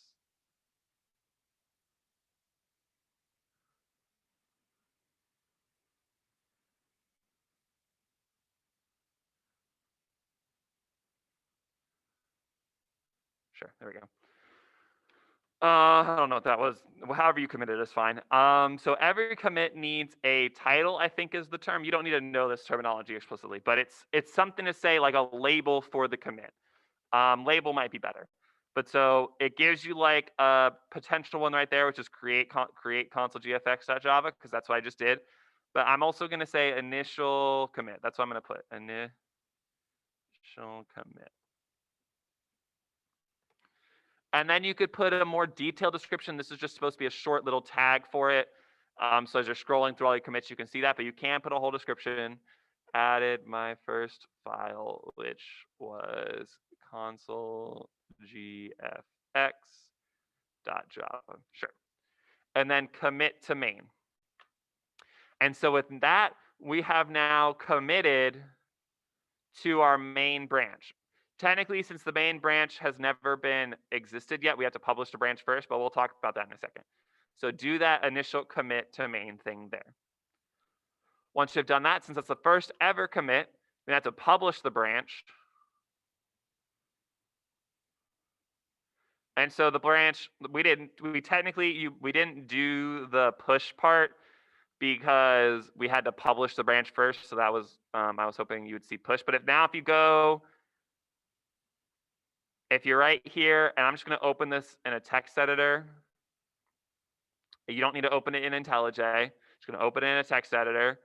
Sure, there we go. I don't know what that was. However you committed is fine. So every commit needs a title, I think is the term. You don't need to know this terminology explicitly, but it's something to say like a label for the commit. Label might be better. But so it gives you like a potential one right there, which is create console gfx.java, because that's what I just did. But I'm also going to say initial commit. That's what I'm going to put, initial commit. And then you could put a more detailed description. This is just supposed to be a short little tag for it. So as you're scrolling through all your commits, you can see that, but you can put a whole description. Added my first file, which was console gfx.java. Sure. And then commit to main. And so with that, we have now committed to our main branch. Technically, since the main branch has never been existed yet, we have to publish the branch first, but we'll talk about that in a second. So do that initial commit to main thing there. Once you've done that, since that's the first ever commit, we have to publish the branch. And so the branch, we didn't do the push part because we had to publish the branch first. So that was, I was hoping you would see push. But if you go, if you're right here, and I'm just going to open this in a text editor. You don't need to open it in IntelliJ. Just going to open it in a text editor.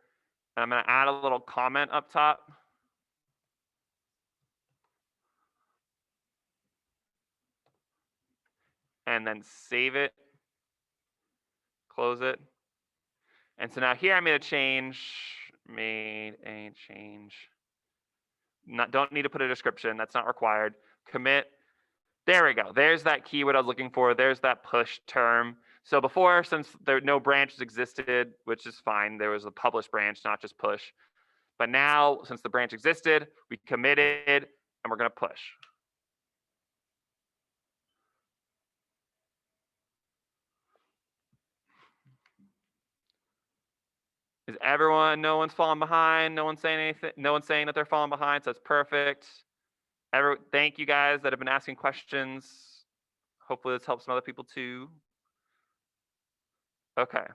And I'm going to add a little comment up top. And then save it. Close it. And so now here I made a change. Don't need to put a description. That's not required. Commit. There we go. There's that keyword I was looking for. There's that push term. So before, since there no branches existed, which is fine, there was a publish branch, not just push. But now, since the branch existed, we committed, and we're going to push. Is everyone, no one's falling behind? No one's saying anything? No one's saying that they're falling behind, so that's perfect. Thank you guys that have been asking questions. Hopefully this helps some other people too. Okay.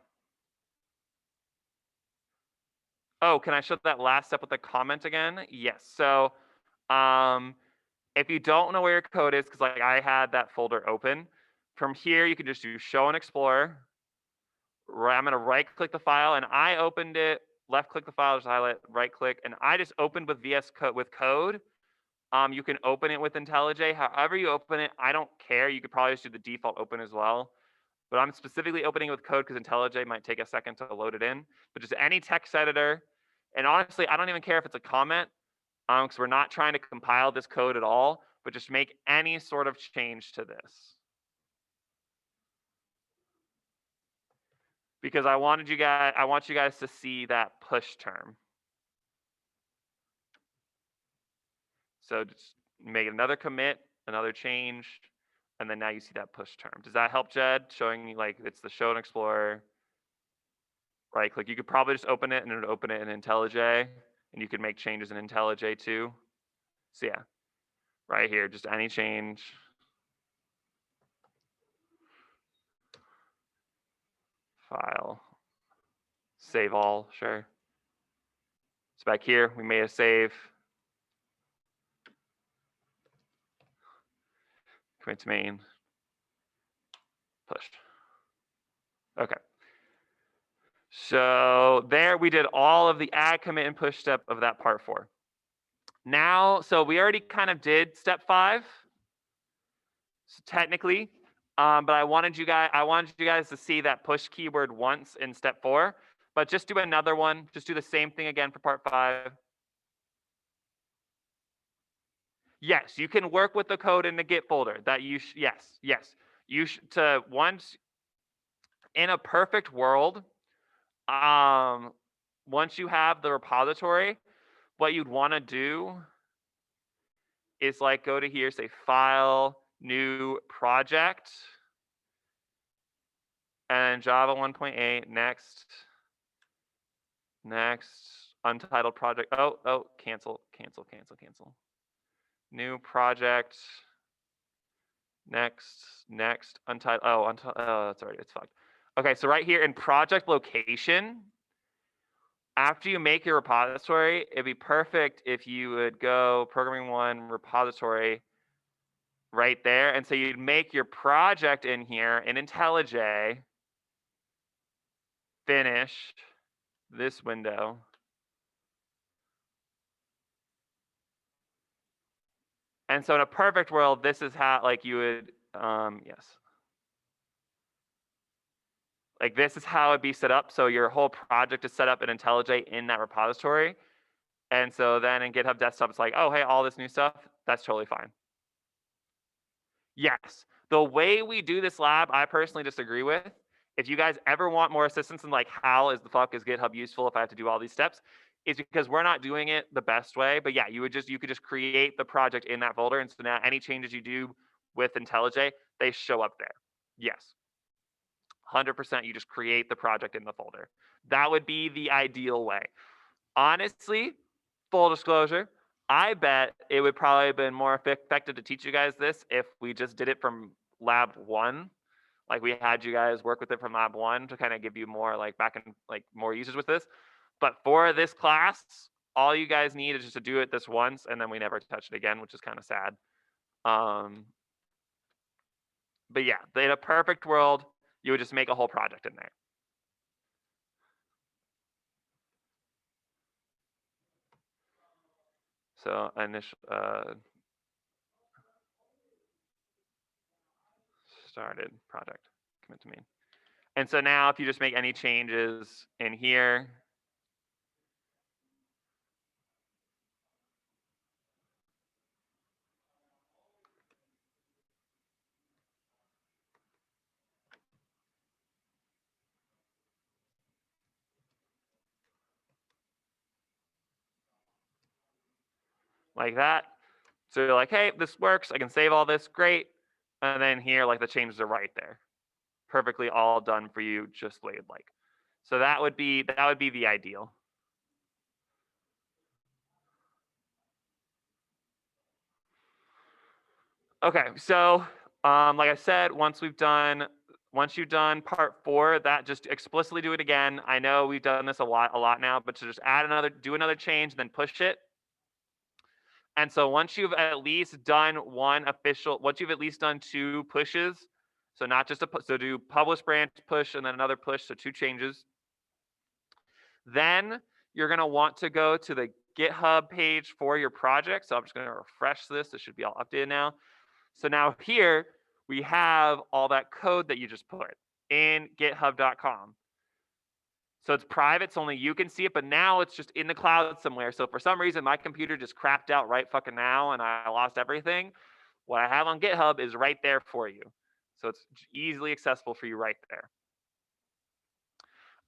Oh, can I show that last step with the comment again? Yes. So if you don't know where your code is, because like I had that folder open, from here you can just do show and explore. I'm gonna right click the file and I opened it, left click the file, just highlight, right click, and I just opened with VS Code with code. You can open it with IntelliJ. However you open it, I don't care. You could probably just do the default open as well. But I'm specifically opening it with code because IntelliJ might take a second to load it in. But just any text editor. And honestly, I don't even care if it's a comment because we're not trying to compile this code at all, but just make any sort of change to this. Because I want you guys to see that push term. So just make another commit, another change, and then now you see that push term. Does that help, Jed? Showing you like it's the show and explorer. Right click. You could probably just open it and it would open it in IntelliJ, and you could make changes in IntelliJ too. So yeah, right here, just any change. File. Save all, sure. So back here, we made a save. Commit to main. Push. Okay. So there we did all of the add, commit, and push step of that part 4. Now, so we already kind of did step 5. So technically, but I wanted you guys to see that push keyword once in step 4. But just do another one. Just do the same thing again for part 5. Yes, you can work with the code in the Git folder. That you yes. You to once in a perfect world, once you have the repository, what you'd want to do is like go to here, say file, new project, and Java 1.8, next, untitled project. Oh, cancel. New project, next, untitled. Oh, that's already, it's fucked. Okay, so right here in project location, after you make your repository, it'd be perfect if you would go programming 1 repository right there. And so you'd make your project in here in IntelliJ, finish this window. And so in a perfect world, this is how like you would, yes. Like this is how it'd be set up. So your whole project is set up in IntelliJ in that repository. And so then in GitHub Desktop, it's like, oh, hey, all this new stuff, that's totally fine. Yes. The way we do this lab, I personally disagree with. If you guys ever want more assistance in like how is GitHub useful if I have to do all these steps, is because we're not doing it the best way. But yeah, you could just create the project in that folder. And so now any changes you do with IntelliJ, they show up there. Yes. 100%, you just create the project in the folder. That would be the ideal way. Honestly, full disclosure, I bet it would probably have been more effective to teach you guys this if we just did it from lab 1. Like we had you guys work with it from lab 1 to kind of give you more like back and like more users with this. But for this class, all you guys need is just to do it this once and then we never touch it again, which is kind of sad. But yeah, in a perfect world, you would just make a whole project in there. So initial started project, commit to main. And so now if you just make any changes in here, like that. So you're like, hey, this works. I can save all this. Great. And then here, like the changes are right there. Perfectly all done for you, just the way you'd like. So that would be the ideal. Okay, so Like I said, once you've done part 4, that just explicitly do it again. I know we've done this a lot now, but to just do another change, then push it. And so once you've at least done once you've at least done 2 pushes, so not just so do publish branch push and then another push, so 2 changes. Then you're gonna want to go to the GitHub page for your project. So I'm just gonna refresh this. It should be all updated now. So now here we have all that code that you just put in github.com. So it's private, so only you can see it, but now it's just in the cloud somewhere. So for some reason, my computer just crapped out right fucking now and I lost everything. What I have on GitHub is right there for you. So it's easily accessible for you right there.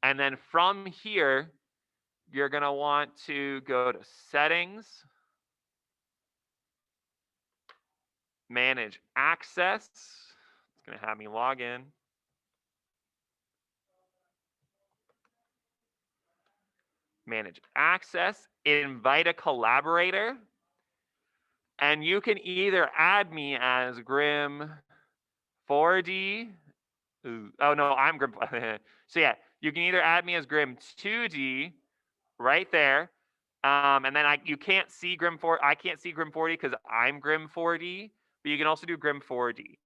And then from here, you're gonna want to go to settings, manage access. It's gonna have me log in. Manage access, invite a collaborator, and you can either add me as Grim4D. Oh no, I'm Grim. So yeah, you can either add me as Grim2D right there, and then you can't see I can't see Grim4D because I'm Grim4D, but you can also do Grim4D.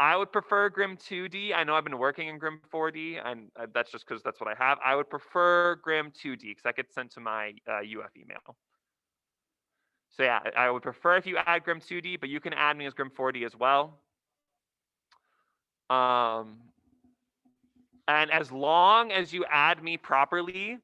I would prefer Grim2D. I know I've been working in Grim4D, and that's just because that's what I have. I would prefer Grim2D because that gets sent to my UF email. So yeah, I would prefer if you add Grim2D, but you can add me as Grim4D as well. And as long as you add me properly,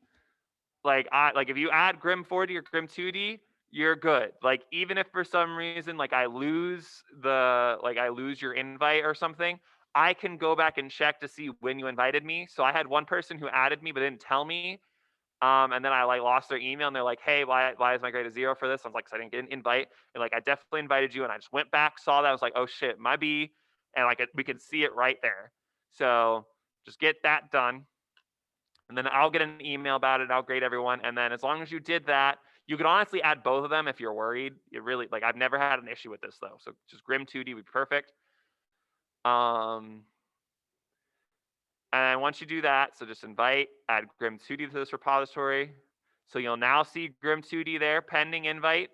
like if you add Grim4D or Grim2D, you're good. Like even if for some reason like I lose your invite or something, I can go back and check to see when you invited me. So I had one person who added me but didn't tell me. And then I lost their email and they're like, hey, why is my grade a 0 for this? I was like, 'cause I didn't get an invite. And I definitely invited you. And I just went back, saw that. I was like, oh shit, my B. And we could see it right there. So just get that done. And then I'll get an email about it. I'll grade everyone. And then as long as you did that, you could honestly add both of them if you're worried. It really, I've never had an issue with this though. So just Grim2D would be perfect. And once you do that, so just add Grim2D to this repository. So you'll now see Grim2D there, pending invite.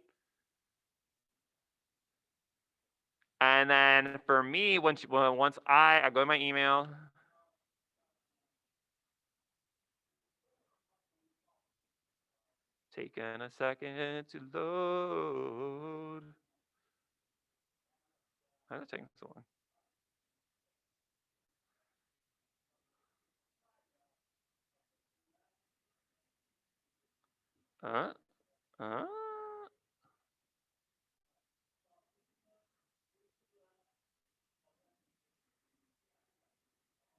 And then for me, once I go to my email, taking a second to load. Why is it taking so long?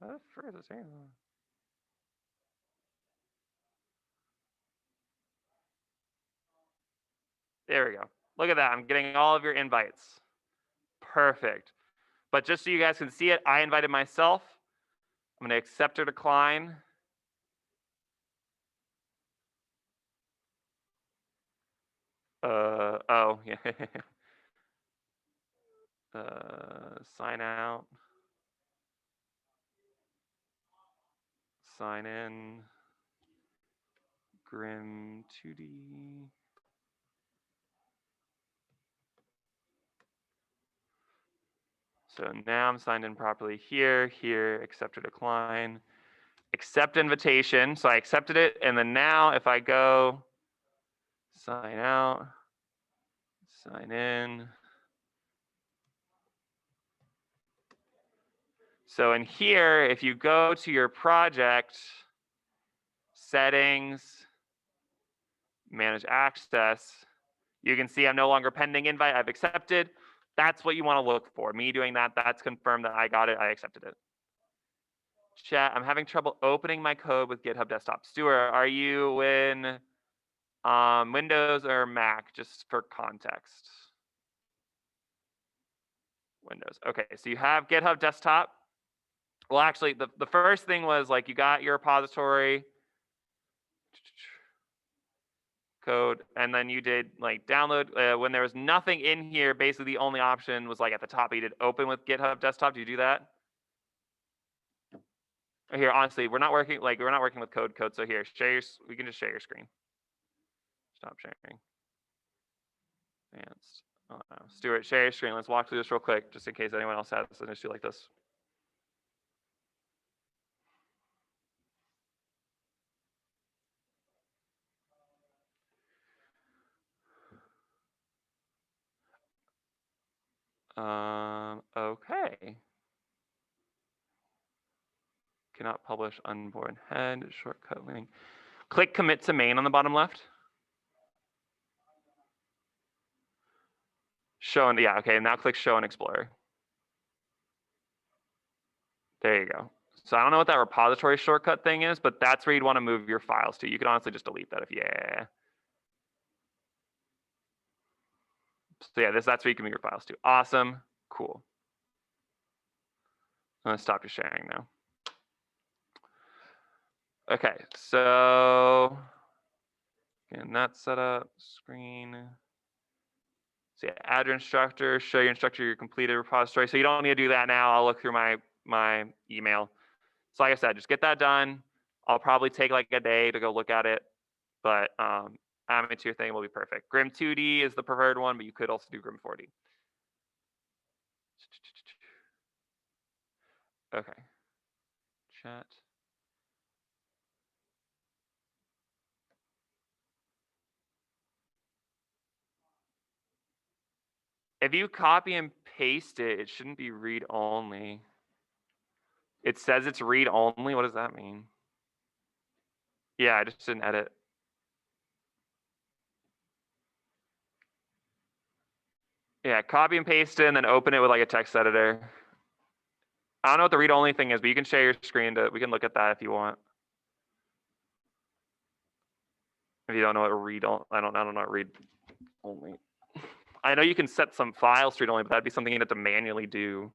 What the frick is it saying? There we go. Look at that. I'm getting all of your invites. Perfect. But just so you guys can see it, I invited myself. I'm going to accept or decline. Oh, yeah. Sign out. Sign in. Grim2D. So now I'm signed in properly here, accept or decline. Accept invitation. So I accepted it. And then now if I go sign out, sign in. So in here, if you go to your project, settings, manage access, you can see I'm no longer pending invite, I've accepted. That's what you want to look for. Me doing that, that's confirmed that I got it, I accepted it. Chat, I'm having trouble opening my code with GitHub Desktop. Stuart, are you in Windows or Mac, just for context? Windows. Okay, so you have GitHub Desktop. Well, actually, the first thing was you got your repository. code, and then you did like download when there was nothing in here. Basically, the only option was like at the top. You did open with GitHub Desktop. Do you do that? Here, honestly, we're not working with code. So here, we can just share your screen. Stop sharing. Advanced. Oh, no. Stuart, share your screen. Let's walk through this real quick, just in case anyone else has an issue like this. Okay. Cannot publish unborn head, shortcut link. Click commit to main on the bottom left. Show and yeah, okay, now click show in Explorer. There you go. So I don't know what that repository shortcut thing is, but that's where you'd want to move your files to. You could honestly just delete that if yeah. So yeah, that's where you can move your files to. Awesome, cool. I'm gonna stop your sharing now. Okay, so getting that set up, screen. So yeah, add your instructor, show your instructor your completed repository. So you don't need to do that now. I'll look through my email. So like I said, just get that done. I'll probably take like a day to go look at it, but adding it to your thing will be perfect. Grim 2D is the preferred one, but you could also do Grim 4D. Okay. Chat. If you copy and paste it, it shouldn't be read only. It says it's read only. What does that mean? Yeah, I just didn't edit. Yeah, copy and paste it and then open it with like a text editor. I don't know what the read only thing is, but you can share your screen we can look at that if you want. If you don't know what read only, I don't know what read only. I know you can set some files to read only, but that'd be something you'd have to manually do.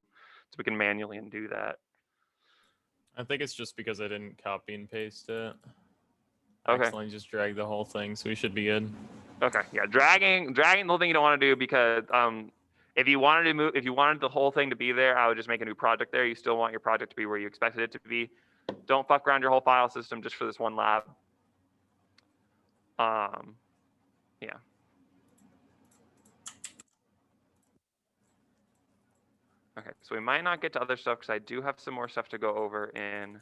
So we can manually undo that. I think it's just because I didn't copy and paste it. Okay. Accidentally just drag the whole thing, so we should be good. Okay, yeah, dragging the whole thing you don't want to do because if you wanted the whole thing to be there, I would just make a new project there. You still want your project to be where you expected it to be. Don't fuck around your whole file system just for this one lab. Yeah. Okay, so we might not get to other stuff because I do have some more stuff to go over in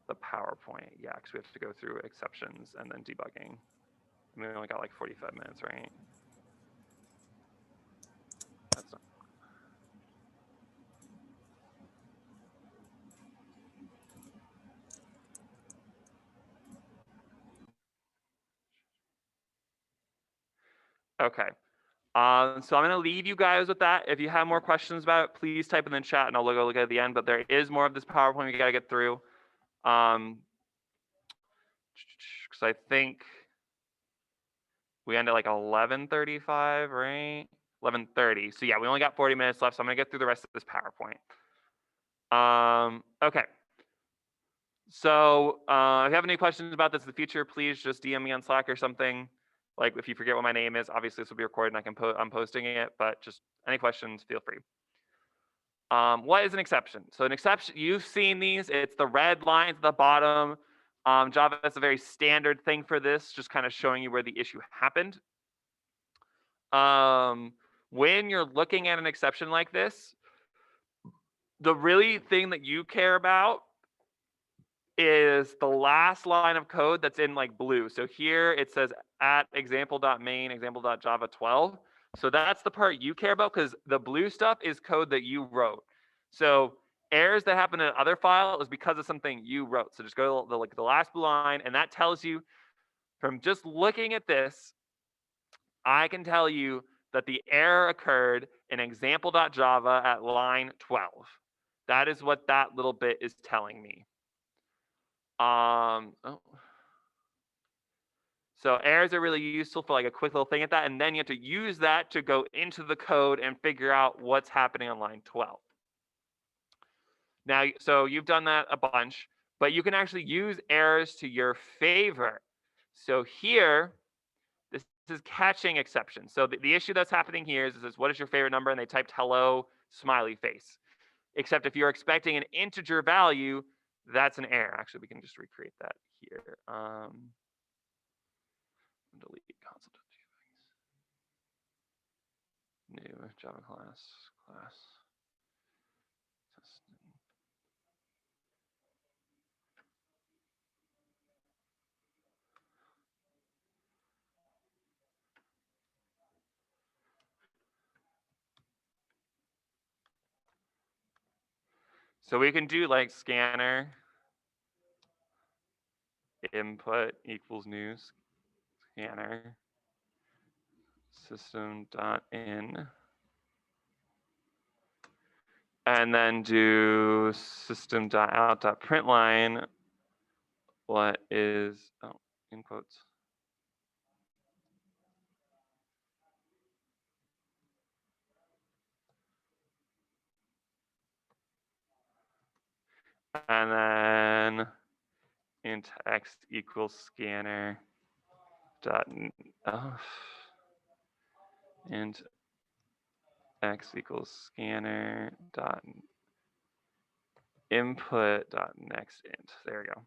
the PowerPoint. Yeah, because we have to go through exceptions and then debugging. We only got like 45 minutes, right? That's not. Okay. So I'm going to leave you guys with that. If you have more questions about it, please type in the chat and I'll look at the end. But there is more of this PowerPoint we got to get through. Because I think we end at like 11:35, right? 11:30. So yeah, we only got 40 minutes left. So I'm going to get through the rest of this PowerPoint. Okay. So if you have any questions about this in the future, please just DM me on Slack or something. Like if you forget what my name is, obviously this will be recorded and I'm posting it, but just any questions, feel free. What is an exception? So an exception, you've seen these, it's the red lines at the bottom. Java is a very standard thing for this, just kind of showing you where the issue happened. When you're looking at an exception like this, the really thing that you care about is the last line of code that's in like blue. So here it says at example.main, example.java 12. So that's the part you care about because the blue stuff is code that you wrote. So errors that happen in another file is because of something you wrote. So just go to the last blue line, and that tells you from just looking at this, I can tell you that the error occurred in example.java at line 12. That is what that little bit is telling me. So errors are really useful for like a quick little thing at that, and then you have to use that to go into the code and figure out what's happening on line 12. Now, so you've done that a bunch, but you can actually use errors to your favor. So here, is catching exception. So the issue that's happening here is what is your favorite number? And they typed hello, smiley face. Except if you're expecting an integer value, that's an error. Actually, we can just recreate that here. Delete console. New Java class. So we can do like scanner input equals new scanner system.in, and then do system.out.println what is, oh, in quotes. And then int x equals scanner dot int x equals scanner dot input dot next int. There we go.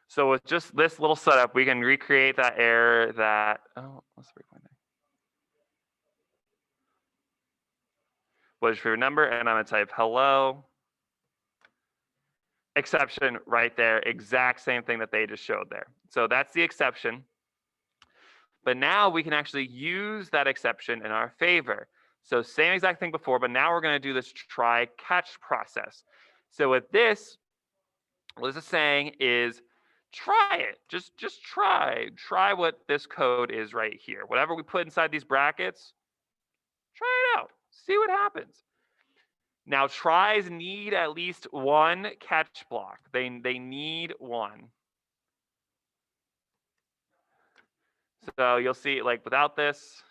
So with just this little setup, we can recreate that error that, oh, let's break my thing. What is your favorite number? And I'm gonna type hello. Exception right there, exact same thing that they just showed there. So that's the exception. But now we can actually use that exception in our favor. So same exact thing before, but now we're gonna do this try catch process. So with this, what this is saying is try it, just try what this code is right here. Whatever we put inside these brackets, try it out, see what happens. Now tries need at least one catch block. They need one. So you'll see, like without this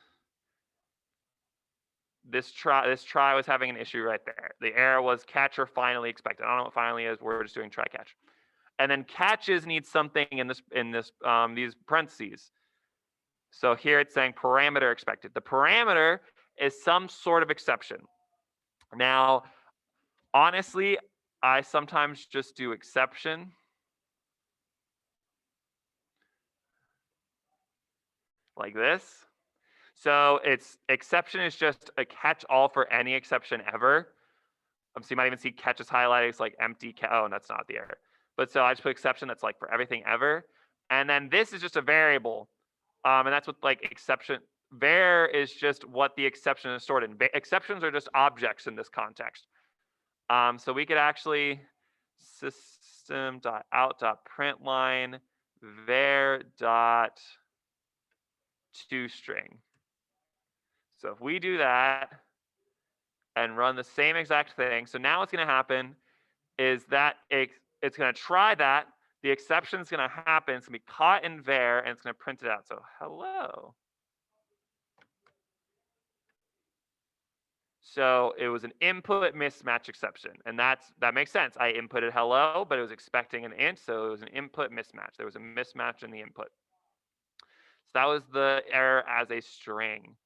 try was having an issue right there. The error was catcher finally expected. I don't know what finally is. We're just doing try catch. And then catches need something in these parentheses. So here it's saying parameter expected. The parameter is some sort of exception. Now, honestly, I sometimes just do exception. Like this. So it's exception is just a catch all for any exception ever. So you might even see catches highlighted. It's like empty. Oh, that's not the error. But so I just put exception that's like for everything ever. And then this is just a variable. And that's what like exception. Var is just what the exception is stored in. Exceptions are just objects in this context. So we could actually system.out.println var.toString. So if we do that and run the same exact thing, so now what's going to happen is that it's going to try that. The exception is going to happen. It's going to be caught in var, and it's going to print it out. So hello. So it was an input mismatch exception, and that makes sense. I inputted hello, but it was expecting an int, so it was an input mismatch. There was a mismatch in the input. So that was the error as a string.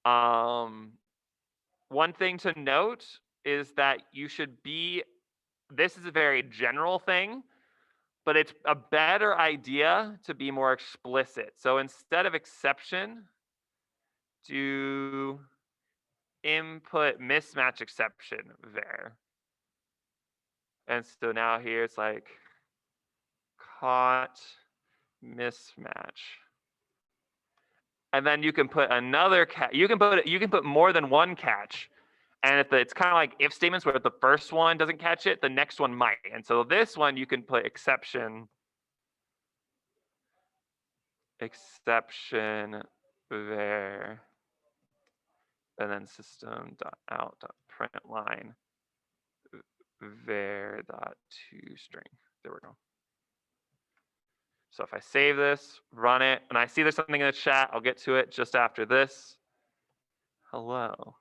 One thing to note is that you should be, this is a very general thing, but it's a better idea to be more explicit. So instead of exception, do input mismatch exception var. And so now here it's like caught mismatch. And then you can put another catch. You can put more than one catch. And if it's kind of like if statements where if the first one doesn't catch it, the next one might. And so this one you can put exception var, and then system.out.println var.toString. There we go. So if I save this, run it, and I see there's something in the chat, I'll get to it just after this. Hello.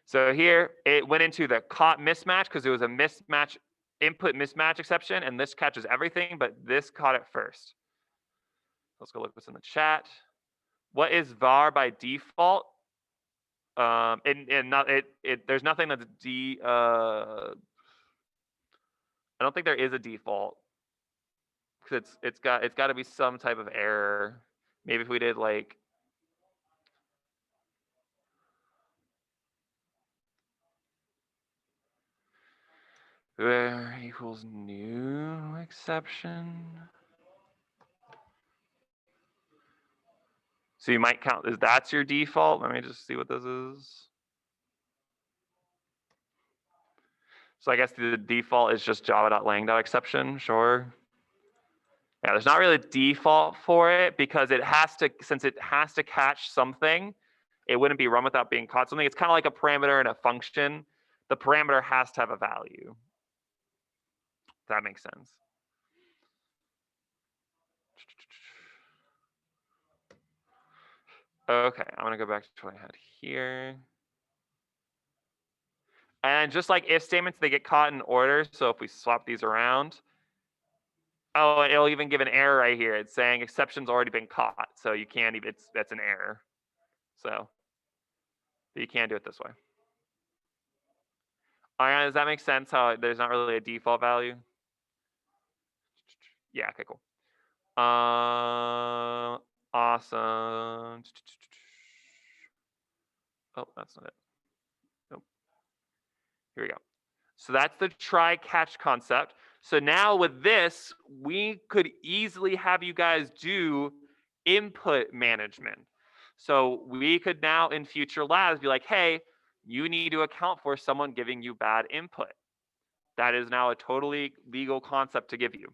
So here it went into the caught mismatch because it was a mismatch, input mismatch exception, and this catches everything, but this caught it first. let's go look what's in the chat. What is var by default? And not it. There's nothing that's I don't think there is a default because it's got to be some type of error. Maybe if we did like where equals new exception. So you might count as that's your default. Let me just see what this is. So I guess the default is just java.lang.exception, sure. Yeah, there's not really a default for it because it has to, since it has to catch something, it wouldn't be run without being caught something. It's kind of like a parameter in a function. The parameter has to have a value. If that makes sense. Okay, I'm gonna go back to what I had here. And just like if statements, they get caught in order. So if we swap these around, oh, it'll even give an error right here. It's saying exception's already been caught. So you can't even, that's an error. So you can't do it this way. Ariana, does that make sense how there's not really a default value? Yeah, okay, cool. Awesome. Oh, that's not it. Nope. Here we go. So that's the try catch concept. So now with this, we could easily have you guys do input management. So we could now in future labs be like, hey, you need to account for someone giving you bad input. That is now a totally legal concept to give you.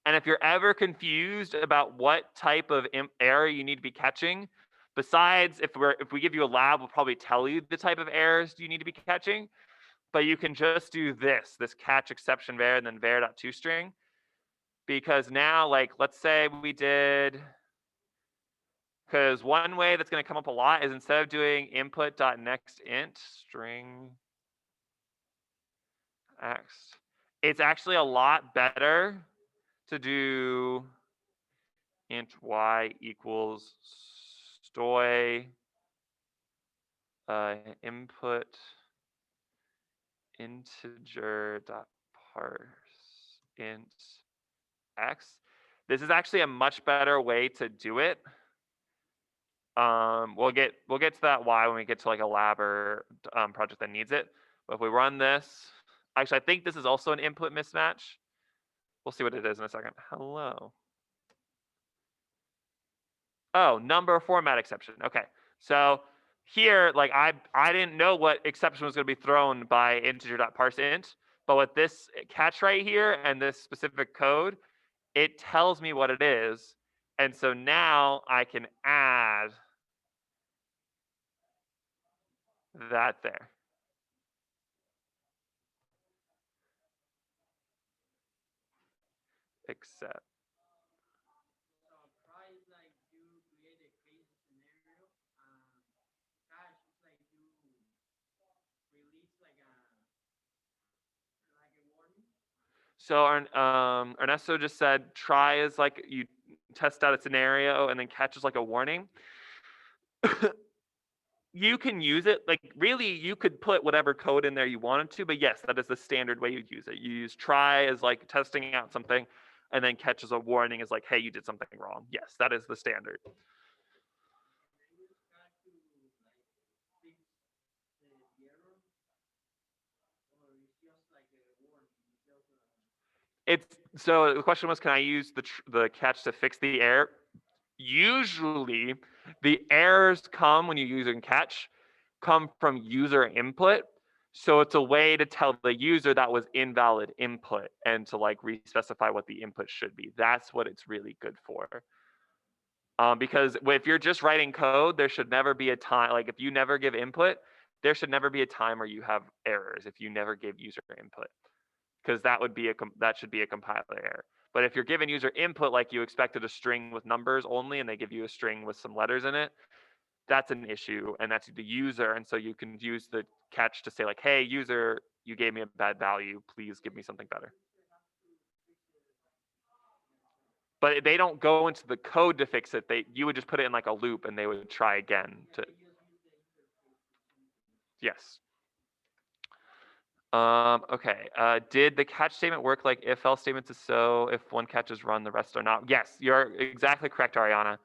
And if you're ever confused about what type of error you need to be catching, besides if we give you a lab, we'll probably tell you the type of errors you need to be catching, but you can just do this catch exception var and then var.toString, because now like let's say we did, because one way that's going to come up a lot is instead of doing input.nextInt string x, it's actually a lot better to do int y equals stoy input integer dot parse int x. This is actually a much better way to do it. We'll get to that why when we get to like a lab or project that needs it. But if we run this, actually I think this is also an input mismatch. We'll see what it is in a second. Hello. Oh, number format exception. Okay, so here, like I didn't know what exception was going to be thrown by integer.parseInt, but with this catch right here and this specific code, it tells me what it is, and so now I can add that there. Except. So Ernesto just said try is like you test out a scenario and then catch is like a warning. You can use it, like really you could put whatever code in there you wanted to, but yes, that is the standard way you use it. You use try as like testing out something, and then catch as a warning is like, hey, you did something wrong. Yes, that is the standard. It's so the question was, can I use the catch to fix the error? Usually the errors come when you use and catch come from user input. So it's a way to tell the user that was invalid input and to like re-specify what the input should be. That's what it's really good for. Because if you're just writing code, there should never be a time, like if you never give input, there should never be a time where you have errors if you never give user input, because that should be a compiler error. But if you're given user input like you expected a string with numbers only and they give you a string with some letters in it, that's an issue, and that's the user. And so you can use the catch to say like, hey user, you gave me a bad value, please give me something better. but they don't go into the code to fix it. You would just put it in like a loop and they would try again to. Yes. Okay. Did the catch statement work like if else statements is so, if one catch is run, the rest are not? Yes, you're exactly correct, Ariana.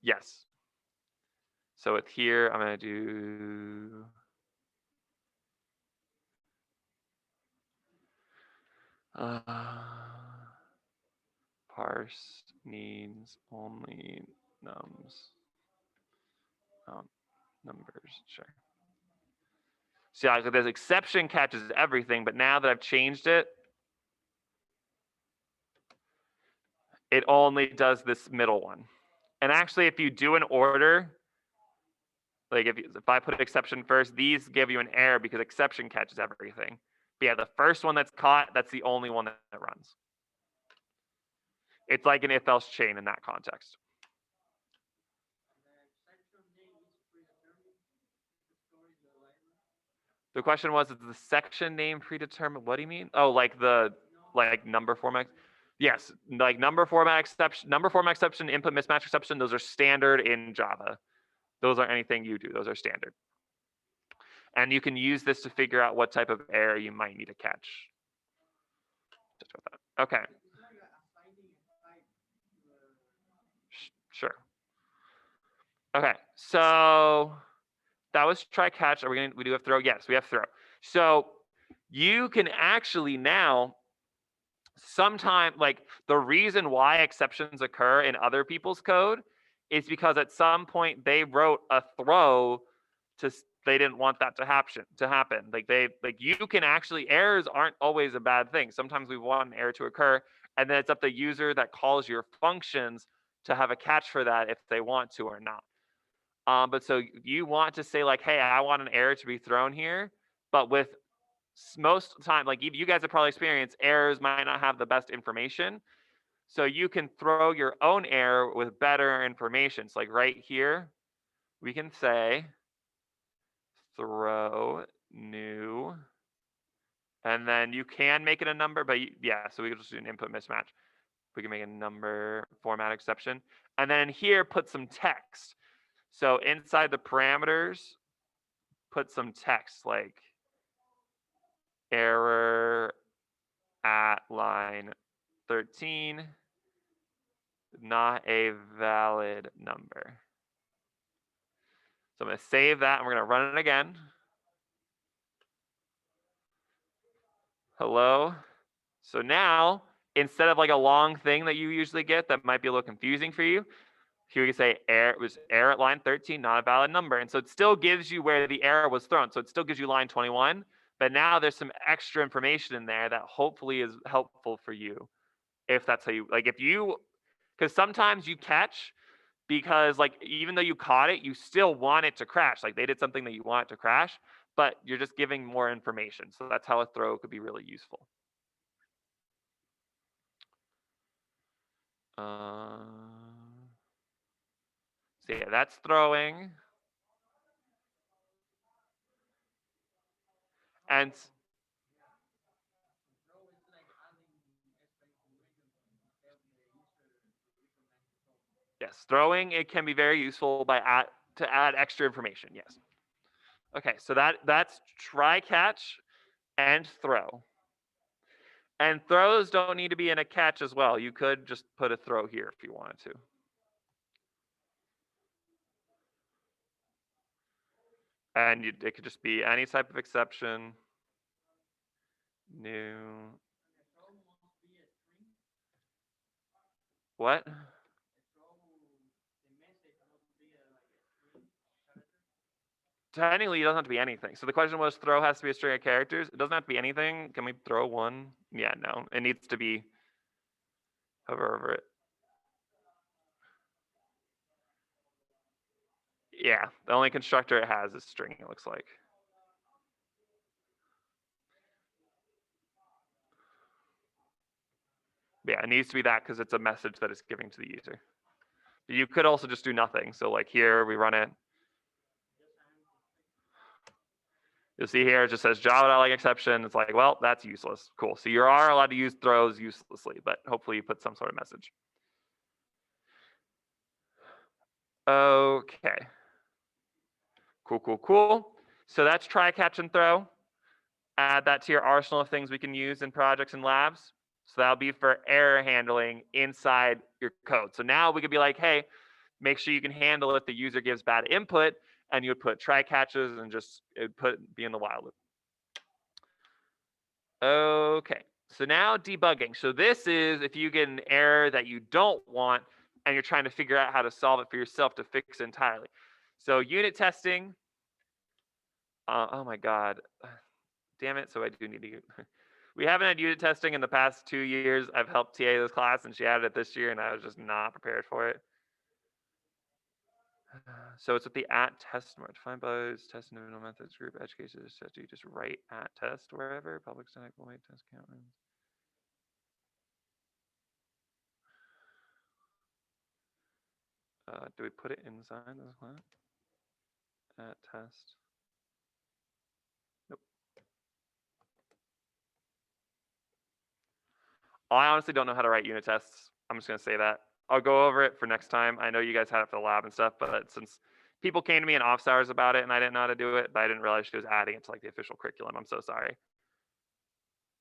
Yes. So with here, I'm gonna do. Parse needs only numbers, sure. So yeah, this exception catches everything, but now that I've changed it, it only does this middle one. And actually, if you do an order, like if I put exception first, these give you an error because exception catches everything. But yeah, the first one that's caught, that's the only one that runs. It's like an if-else chain in that context. The question was, is the section name predetermined? What do you mean? Oh, like the number format? Yes, like number format exception, input mismatch exception, those are standard in Java. Those aren't anything you do, those are standard. And you can use this to figure out what type of error you might need to catch. Okay. Sure. Okay, so that was try catch. We do have throw? Yes, we have throw. So you can actually now sometimes, like, the reason why exceptions occur in other people's code is because at some point they wrote a throw they didn't want that to happen. Like you can actually, errors aren't always a bad thing. Sometimes we want an error to occur, and then it's up to the user that calls your functions to have a catch for that if they want to or not. But so you want to say like, hey, I want an error to be thrown here, but with most of the time, like you guys have probably experienced, errors might not have the best information. So you can throw your own error with better information. So like right here, we can say throw new, and then you can make it a number, but yeah, so we can just do an input mismatch. We can make a number format exception. And then here, put some text. So inside the parameters, put some text like error at line 13, not a valid number. So I'm going to save that and we're going to run it again. Hello. So now, instead of like a long thing that you usually get that might be a little confusing for you, here you can say error was error at line 13, not a valid number. And so it still gives you where the error was thrown. So it still gives you line 21, but now there's some extra information in there that hopefully is helpful for you. If that's how you, like if you, because sometimes you catch because like even though you caught it, you still want it to crash. Like they did something that you want it to crash, but you're just giving more information. So that's how a throw could be really useful. So yeah, that's throwing. And yes, throwing, it can be very useful to add extra information, yes. Okay, so that's try catch and throw. And throws don't need to be in a catch as well. You could just put a throw here if you wanted to. And it could just be any type of exception. New. What? Technically, it doesn't have to be anything. So the question was, throw has to be a string of characters. It doesn't have to be anything. Can we throw one? Yeah, no. It needs to be hover over it. Yeah, the only constructor it has is string, it looks like. Yeah, it needs to be that because it's a message that it's giving to the user. You could also just do nothing. So like here, we run it. You'll see here it just says Java.like exception. It's like, well, that's useless. Cool. So you are allowed to use throws uselessly, but hopefully you put some sort of message. Okay. Cool. So that's try, catch, and throw. Add that to your arsenal of things we can use in projects and labs. So that'll be for error handling inside your code. So now we could be like, hey, make sure you can handle if the user gives bad input, and you would put try catches and just be in the while loop. Okay, so now debugging. So this is if you get an error that you don't want and you're trying to figure out how to solve it for yourself to fix it entirely. So unit testing. Oh my God, damn it. So I do need to we haven't had unit testing in the past 2 years. I've helped TA this class and she added it this year and I was just not prepared for it. So it's with the @test mode. Define bugs, test individual methods, group edge cases. So you just write @test wherever, public static void test count runs. Do we put it inside this class? @test. Nope. I honestly don't know how to write unit tests. I'm just gonna say that. I'll go over it for next time. I know you guys had it for the lab and stuff, but since people came to me in office hours about it and I didn't know how to do it, but I didn't realize she was adding it to like the official curriculum. I'm so sorry.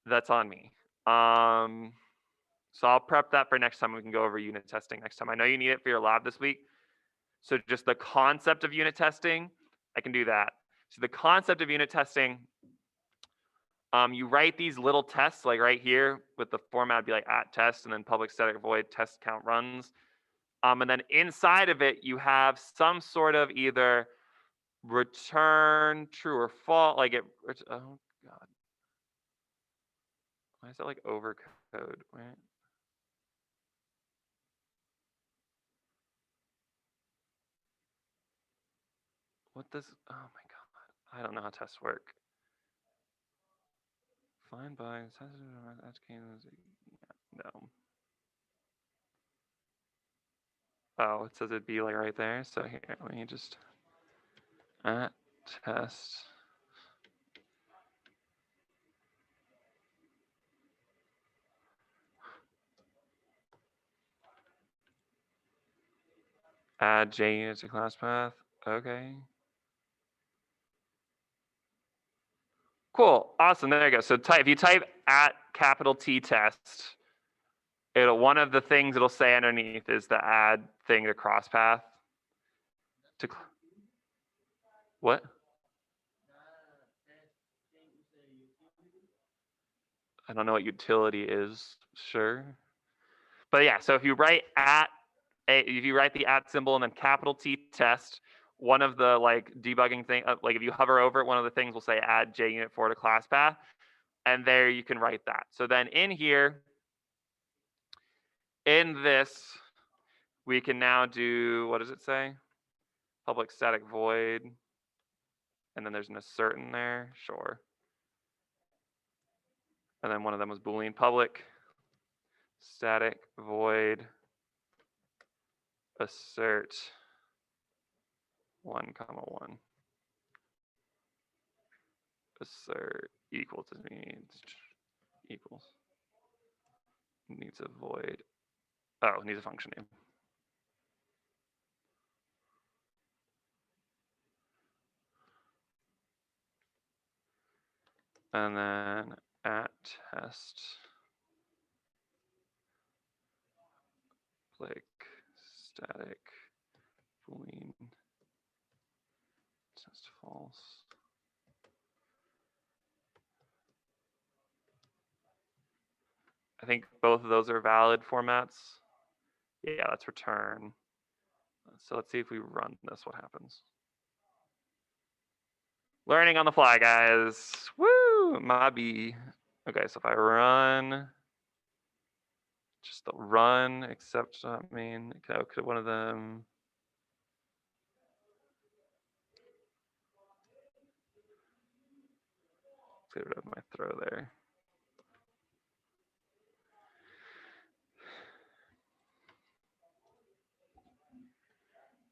That's on me. So I'll prep that for next time. We can go over unit testing next time. I know you need it for your lab this week. So just the concept of unit testing, I can do that. So the concept of unit testing, you write these little tests like right here with the format be like @test and then public static void test count runs. And then inside of it, you have some sort of either return true or false, like it, oh God. Why is that like overcode, right? What does, oh my God, I don't know how tests work. Find by, no. Oh, it says it'd be like right there. So here, let me just, @test. Add JUnit to class path, okay. Cool, awesome, there you go. So if you type @T test, one of the things it'll say underneath is the add thing to cross path. What? I don't know what utility is, sure. But yeah, so if you write if you write the symbol and then T test, one of the like debugging thing, like if you hover over it, one of the things will say add JUnit4 to class path, and there you can write that. So then in here, in this, we can now do, what does it say? Public static void, and then there's an assert in there, sure. And then one of them was Boolean public static void assert 1,1. Assert equal to needs equals needs a void. Oh, needs a function name. And then @test like static boolean test false. I think both of those are valid formats. Yeah, let's return. So let's see if we run this, what happens. Learning on the fly, guys. Woo, Mobby. Okay, so if I run, just the run, except, I mean, could one of them, let's get rid of my throw there.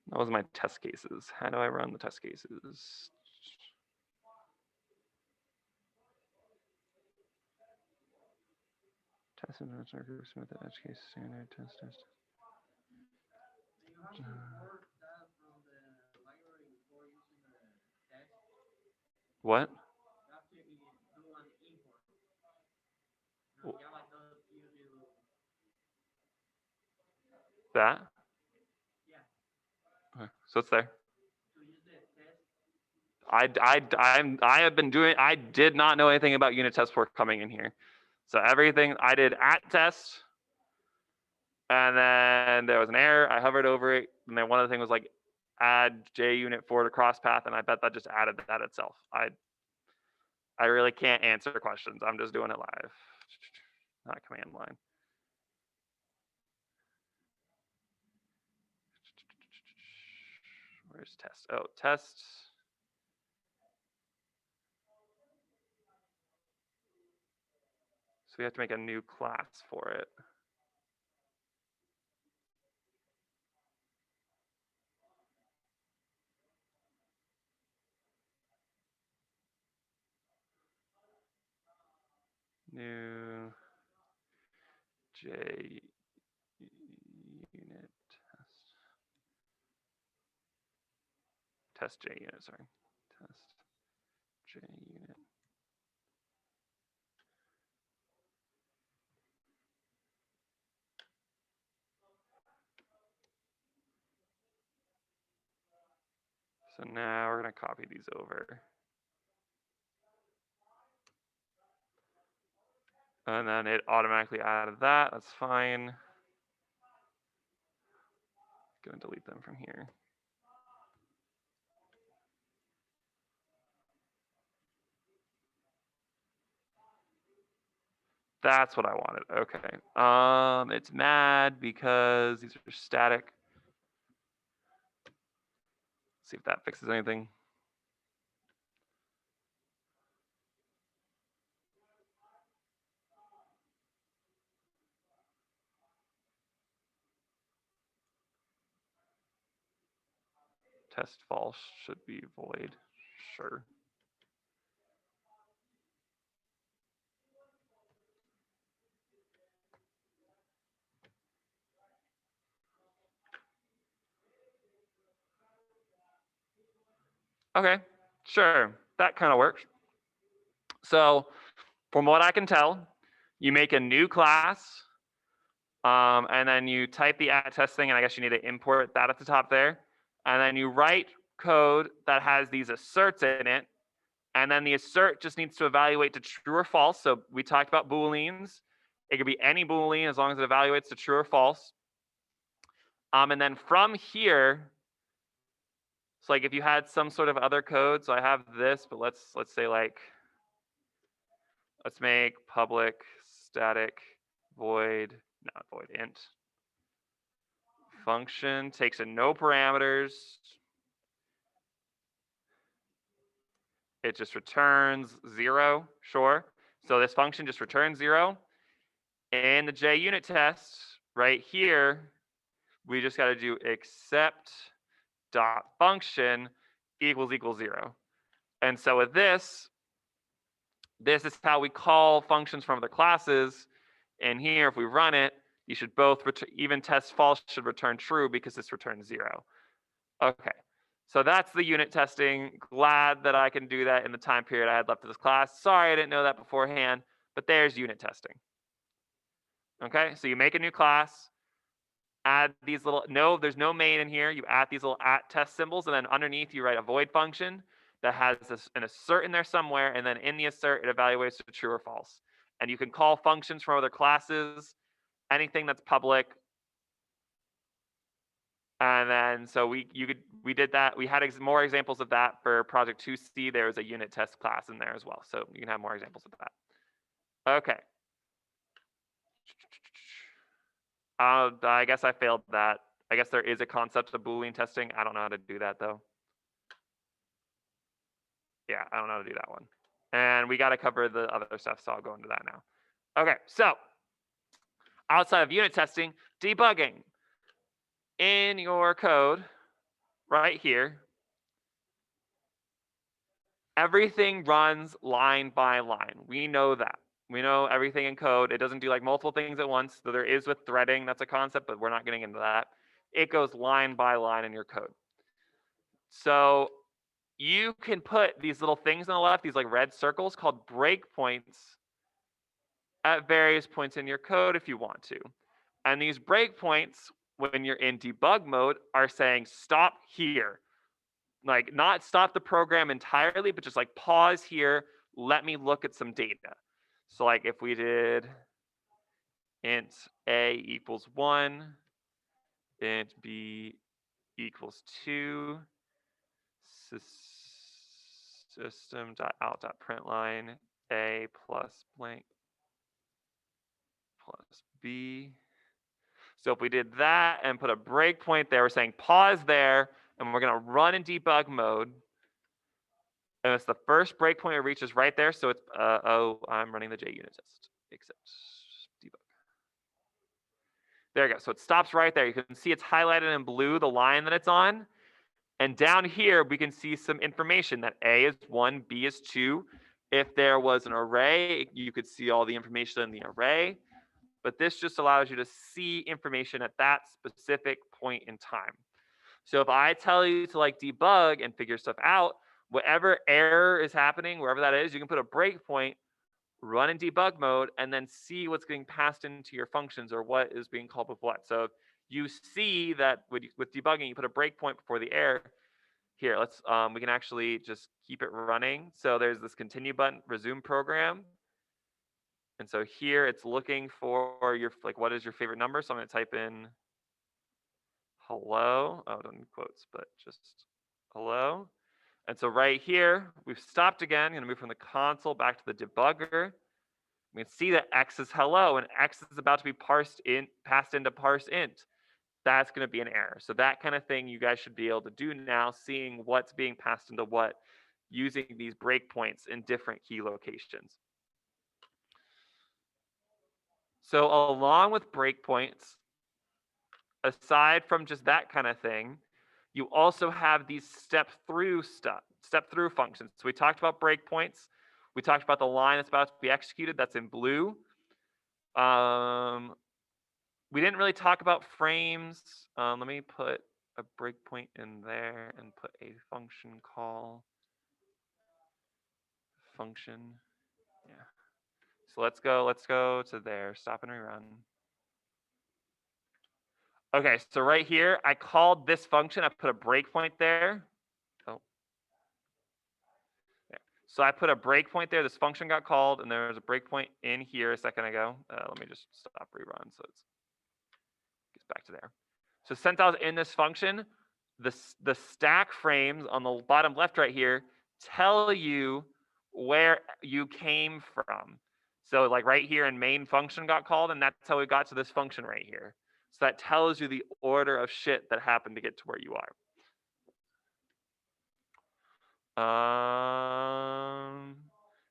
That was my test cases. How do I run the test cases? Test and groups with the edge case standard test. What? That? Okay. So it's there. I have been doing, I did not know anything about unit tests before coming in here. So everything I did at test, and then there was an error, I hovered over it, and then one of the things was like add JUnit forward across path, and I bet that just added that itself. I really can't answer questions. I'm just doing it live, not command line. Where's test? Oh, test. So we have to make a new class for it. New JUnit test. Test JUnit, sorry. Test JUnit. So now we're going to copy these over. And then it automatically added that. That's fine. Going to delete them from here. That's what I wanted. Okay. It's mad because these are static. See if that fixes anything. Test false should be void. Sure. Okay, sure. That kind of works. So from what I can tell, you make a new class, and then you type the at test thing, and I guess you need to import that at the top there. And then you write code that has these asserts in it. And then the assert just needs to evaluate to true or false. So we talked about Booleans. It could be any Boolean as long as it evaluates to true or false. And then from here, so like if you had some sort of other code, so I have this, but let's say like, let's make public static void, not void int. Function takes in no parameters. It just returns 0, sure. So this function just returns 0. In the JUnit test, right here, we just got to do except dot function equals 0. And so with this is how we call functions from other classes. And here, if we run it, you should both even test false should return true because this returns 0. Okay, so that's the unit testing. Glad that I can do that in the time period I had left of this class. Sorry I didn't know that beforehand, but there's unit testing. Okay, so you make a new class, add these little, there's no main in here. You add these little at test symbols, and then underneath you write a void function that has an assert in there somewhere, and then in the assert, it evaluates to true or false. And you can call functions from other classes, anything that's public. And then, so we did that. We had more examples of that for project 2C. There was a unit test class in there as well. So you can have more examples of that. Okay. I guess I failed that. I guess there is a concept of Boolean testing. I don't know how to do that though. Yeah, I don't know how to do that one. And we got to cover the other stuff, so I'll go into that now. Okay, so outside of unit testing, debugging. In your code, right here, everything runs line by line. We know that. We know everything in code. It doesn't do like multiple things at once, though there is with threading. That's a concept, but we're not getting into that. It goes line by line in your code. So you can put these little things on the left, these like red circles called breakpoints at various points in your code if you want to. And these breakpoints, when you're in debug mode, are saying stop here. Like not stop the program entirely, but just like pause here, let me look at some data. So like if we did int a equals 1, int b equals 2, system.out.println a plus blank plus b. So if we did that and put a breakpoint there, we're saying pause there, and we're going to run in debug mode. And it's the first breakpoint it reaches right there. So it's, oh, I'm running the JUnit test, except debug. There you go. So it stops right there. You can see it's highlighted in blue, the line that it's on. And down here, we can see some information that A is 1, B is 2. If there was an array, you could see all the information in the array. But this just allows you to see information at that specific point in time. So if I tell you to like debug and figure stuff out, whatever error is happening, wherever that is, you can put a breakpoint, run in debug mode, and then see what's getting passed into your functions or what is being called with what. So if you see that with debugging, you put a breakpoint before the error. Here, let's we can actually just keep it running. So there's this continue button, resume program. And so here it's looking for your, like, what is your favorite number? So I'm going to type in hello. Oh, don't need quotes, but just hello. And so right here, we've stopped again. I'm going to move from the console back to the debugger. We can see that X is hello, and X is about to be passed into parse int. That's going to be an error. So that kind of thing you guys should be able to do now, seeing what's being passed into what, using these breakpoints in different key locations. So along with breakpoints, aside from just that kind of thing, you also have these step through functions. So we talked about breakpoints. We talked about the line that's about to be executed. That's in blue. We didn't really talk about frames. Let me put a breakpoint in there and put a function call. Function. Yeah. So let's go to there. Stop and rerun. Okay, so right here, I called this function. I put a breakpoint there. Oh. There. So I put a breakpoint there. This function got called, and there was a breakpoint in here a second ago. Let me just stop rerun so it gets back to there. So since I was in this function, the stack frames on the bottom left right here tell you where you came from. So like right here in main function got called, and that's how we got to this function right here. So that tells you the order of shit that happened to get to where you are.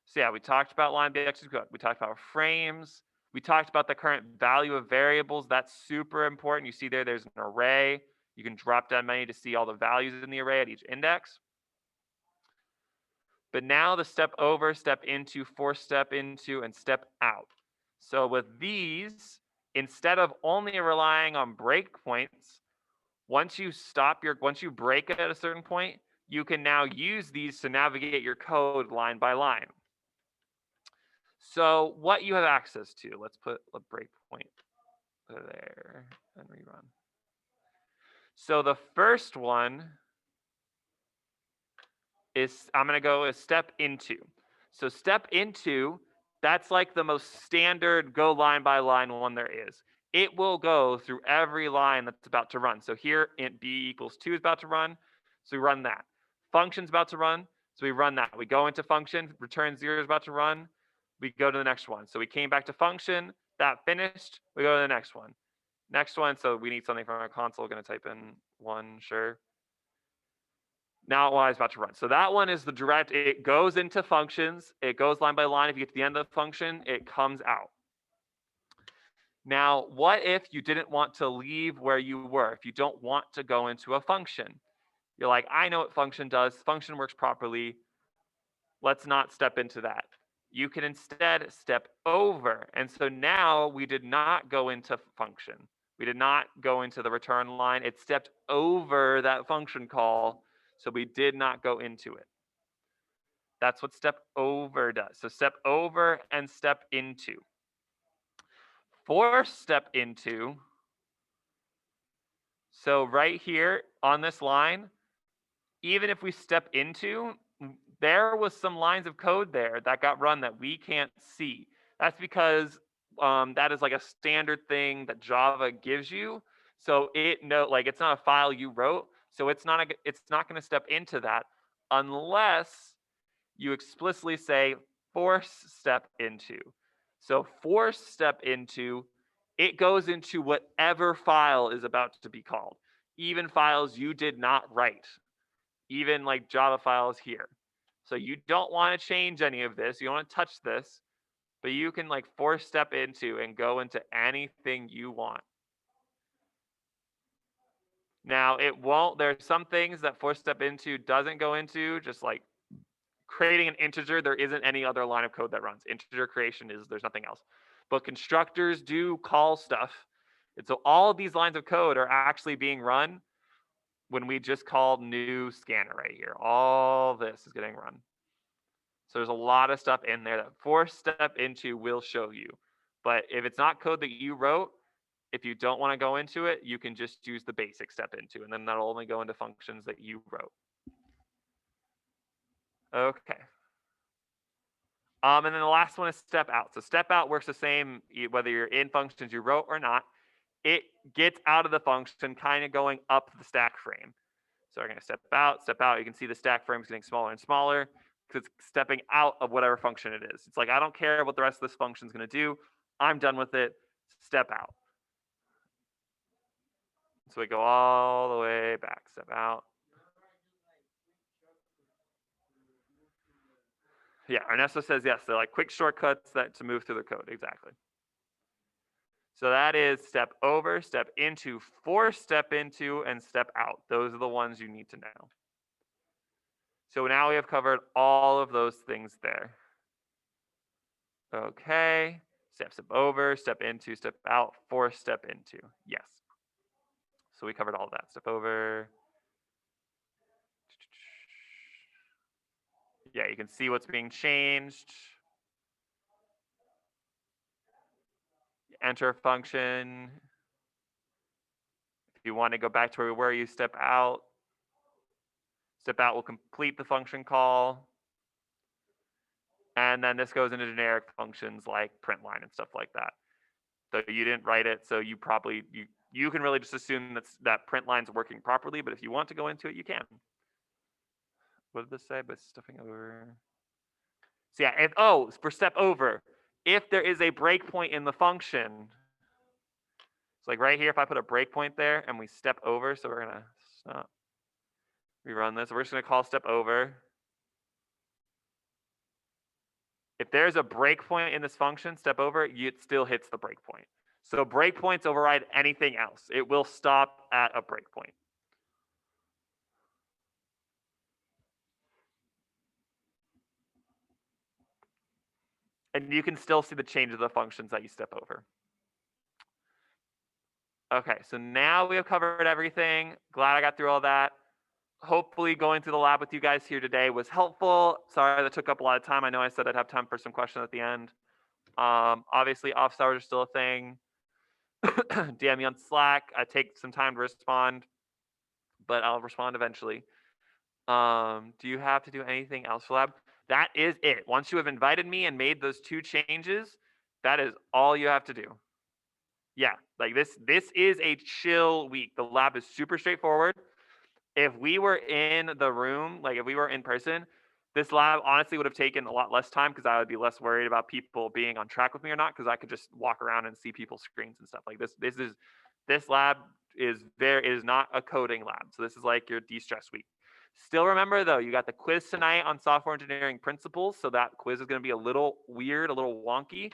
So yeah, we talked about line by code. We talked about frames. We talked about the current value of variables. That's super important. You see there's an array. You can drop down menu to see all the values in the array at each index. But now the step over, step into, force step into, and step out. So with these, instead of only relying on breakpoints, once you break it at a certain point, you can now use these to navigate your code line by line. So what you have access to, let's put a breakpoint there and rerun. So the first one is, I'm gonna go a step into. So step into, that's like the most standard go line by line one there is. It will go through every line that's about to run. So here int b equals 2 is about to run, so we run that. Function's about to run, so we run that. We go into function, return 0 is about to run, we go to the next one. So we came back to function, that finished, we go to the next one. Next one, so we need something from our console, gonna type in 1, sure. Now Y is about to run. So that one is the direct, it goes into functions, it goes line by line. If you get to the end of the function, it comes out. Now, what if you didn't want to leave where you were? If you don't want to go into a function, you're like, I know what function does, function works properly, let's not step into that. you can instead step over. And so now we did not go into function. We did not go into the return line. It stepped over that function call, so we did not go into it. That's what step over does. So step over and step into. Force step into. So right here on this line, even if we step into, there was some lines of code there that got run that we can't see. That's because that is like a standard thing that Java gives you. So it's not a file you wrote, so it's not going to step into that unless you explicitly say force step into. So force step into, it goes into whatever file is about to be called, even files you did not write, even like Java files here. So you don't want to change any of this. You don't want to touch this, but you can like force step into and go into anything you want. Now it won't, there's some things that force step into doesn't go into, just like creating an integer. There isn't any other line of code that runs. Integer creation there's nothing else. But constructors do call stuff. And so all of these lines of code are actually being run when we just called new scanner right here. All this is getting run. So there's a lot of stuff in there that force step into will show you. But if it's not code that you wrote, if you don't want to go into it, you can just use the basic step into, and then that'll only go into functions that you wrote. Okay. And then the last one is step out. So step out works the same whether you're in functions you wrote or not. It gets out of the function, kind of going up the stack frame. So we're going to step out, step out. You can see the stack frame is getting smaller and smaller because it's stepping out of whatever function it is. It's like, I don't care what the rest of this function is going to do. I'm done with it. Step out. So we go all the way back, step out. Yeah, Ernesto says yes. They're like quick shortcuts to move through the code. Exactly. So that is step over, step into, force step into, and step out. Those are the ones you need to know. So now we have covered all of those things there. Okay, step over, step into, step out, force step into. Yes. So we covered all of that. Step over. Yeah, you can see what's being changed. Enter function. If you want to go back to where you step out will complete the function call. And then this goes into generic functions like print line and stuff like that. So you didn't write it, so you probably, you can really just assume that print line's working properly, but if you want to go into it, you can. What did this say by stuffing over? So yeah, for step over, if there is a breakpoint in the function, it's like right here, if I put a breakpoint there and we step over, so we're gonna stop, rerun this, we're just gonna call step over. If there's a breakpoint in this function, step over, it still hits the breakpoint. So breakpoints override anything else. It will stop at a breakpoint. And you can still see the change of the functions that you step over. Okay, so now we have covered everything. Glad I got through all that. Hopefully going through the lab with you guys here today was helpful. Sorry that took up a lot of time. I know I said I'd have time for some questions at the end. Obviously, office hours are still a thing. DM me on Slack. I take some time to respond, but I'll respond eventually. Do you have to do anything else for lab? That is it. Once you have invited me and made those 2 changes, that is all you have to do. Yeah, like this is a chill week. The lab is super straightforward. If we were in the room, like if we were in person, this lab honestly would have taken a lot less time because I would be less worried about people being on track with me or not, because I could just walk around and see people's screens and stuff. Like this lab is not a coding lab. So this is like your de-stress week. Still remember though, you got the quiz tonight on software engineering principles. So that quiz is going to be a little weird, a little wonky.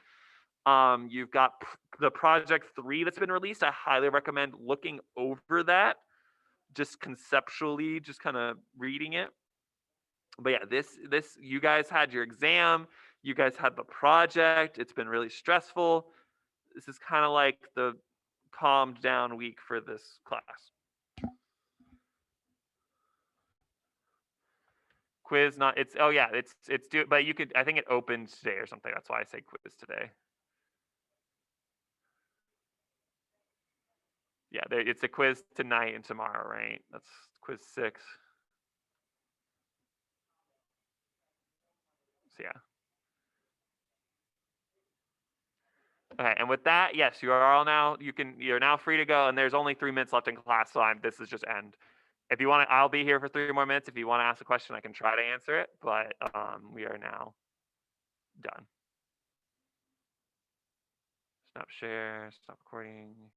You've got the project 3 that's been released. I highly recommend looking over that, just conceptually, just kind of reading it. But yeah, this you guys had your exam. You guys had the project. It's been really stressful. This is kind of like the calmed down week for this class. Quiz not it's oh yeah, it's due, but you could I think it opened today or something. That's why I say quiz today. Yeah, it's a quiz tonight and tomorrow, right? That's quiz 6. So yeah. Okay, and with that, yes, you are all now. You're now free to go, and there's only 3 minutes left in class, so this is just end. If you want to, I'll be here for 3 more minutes. If you want to ask a question, I can try to answer it, but we are now done. Stop share. Stop recording.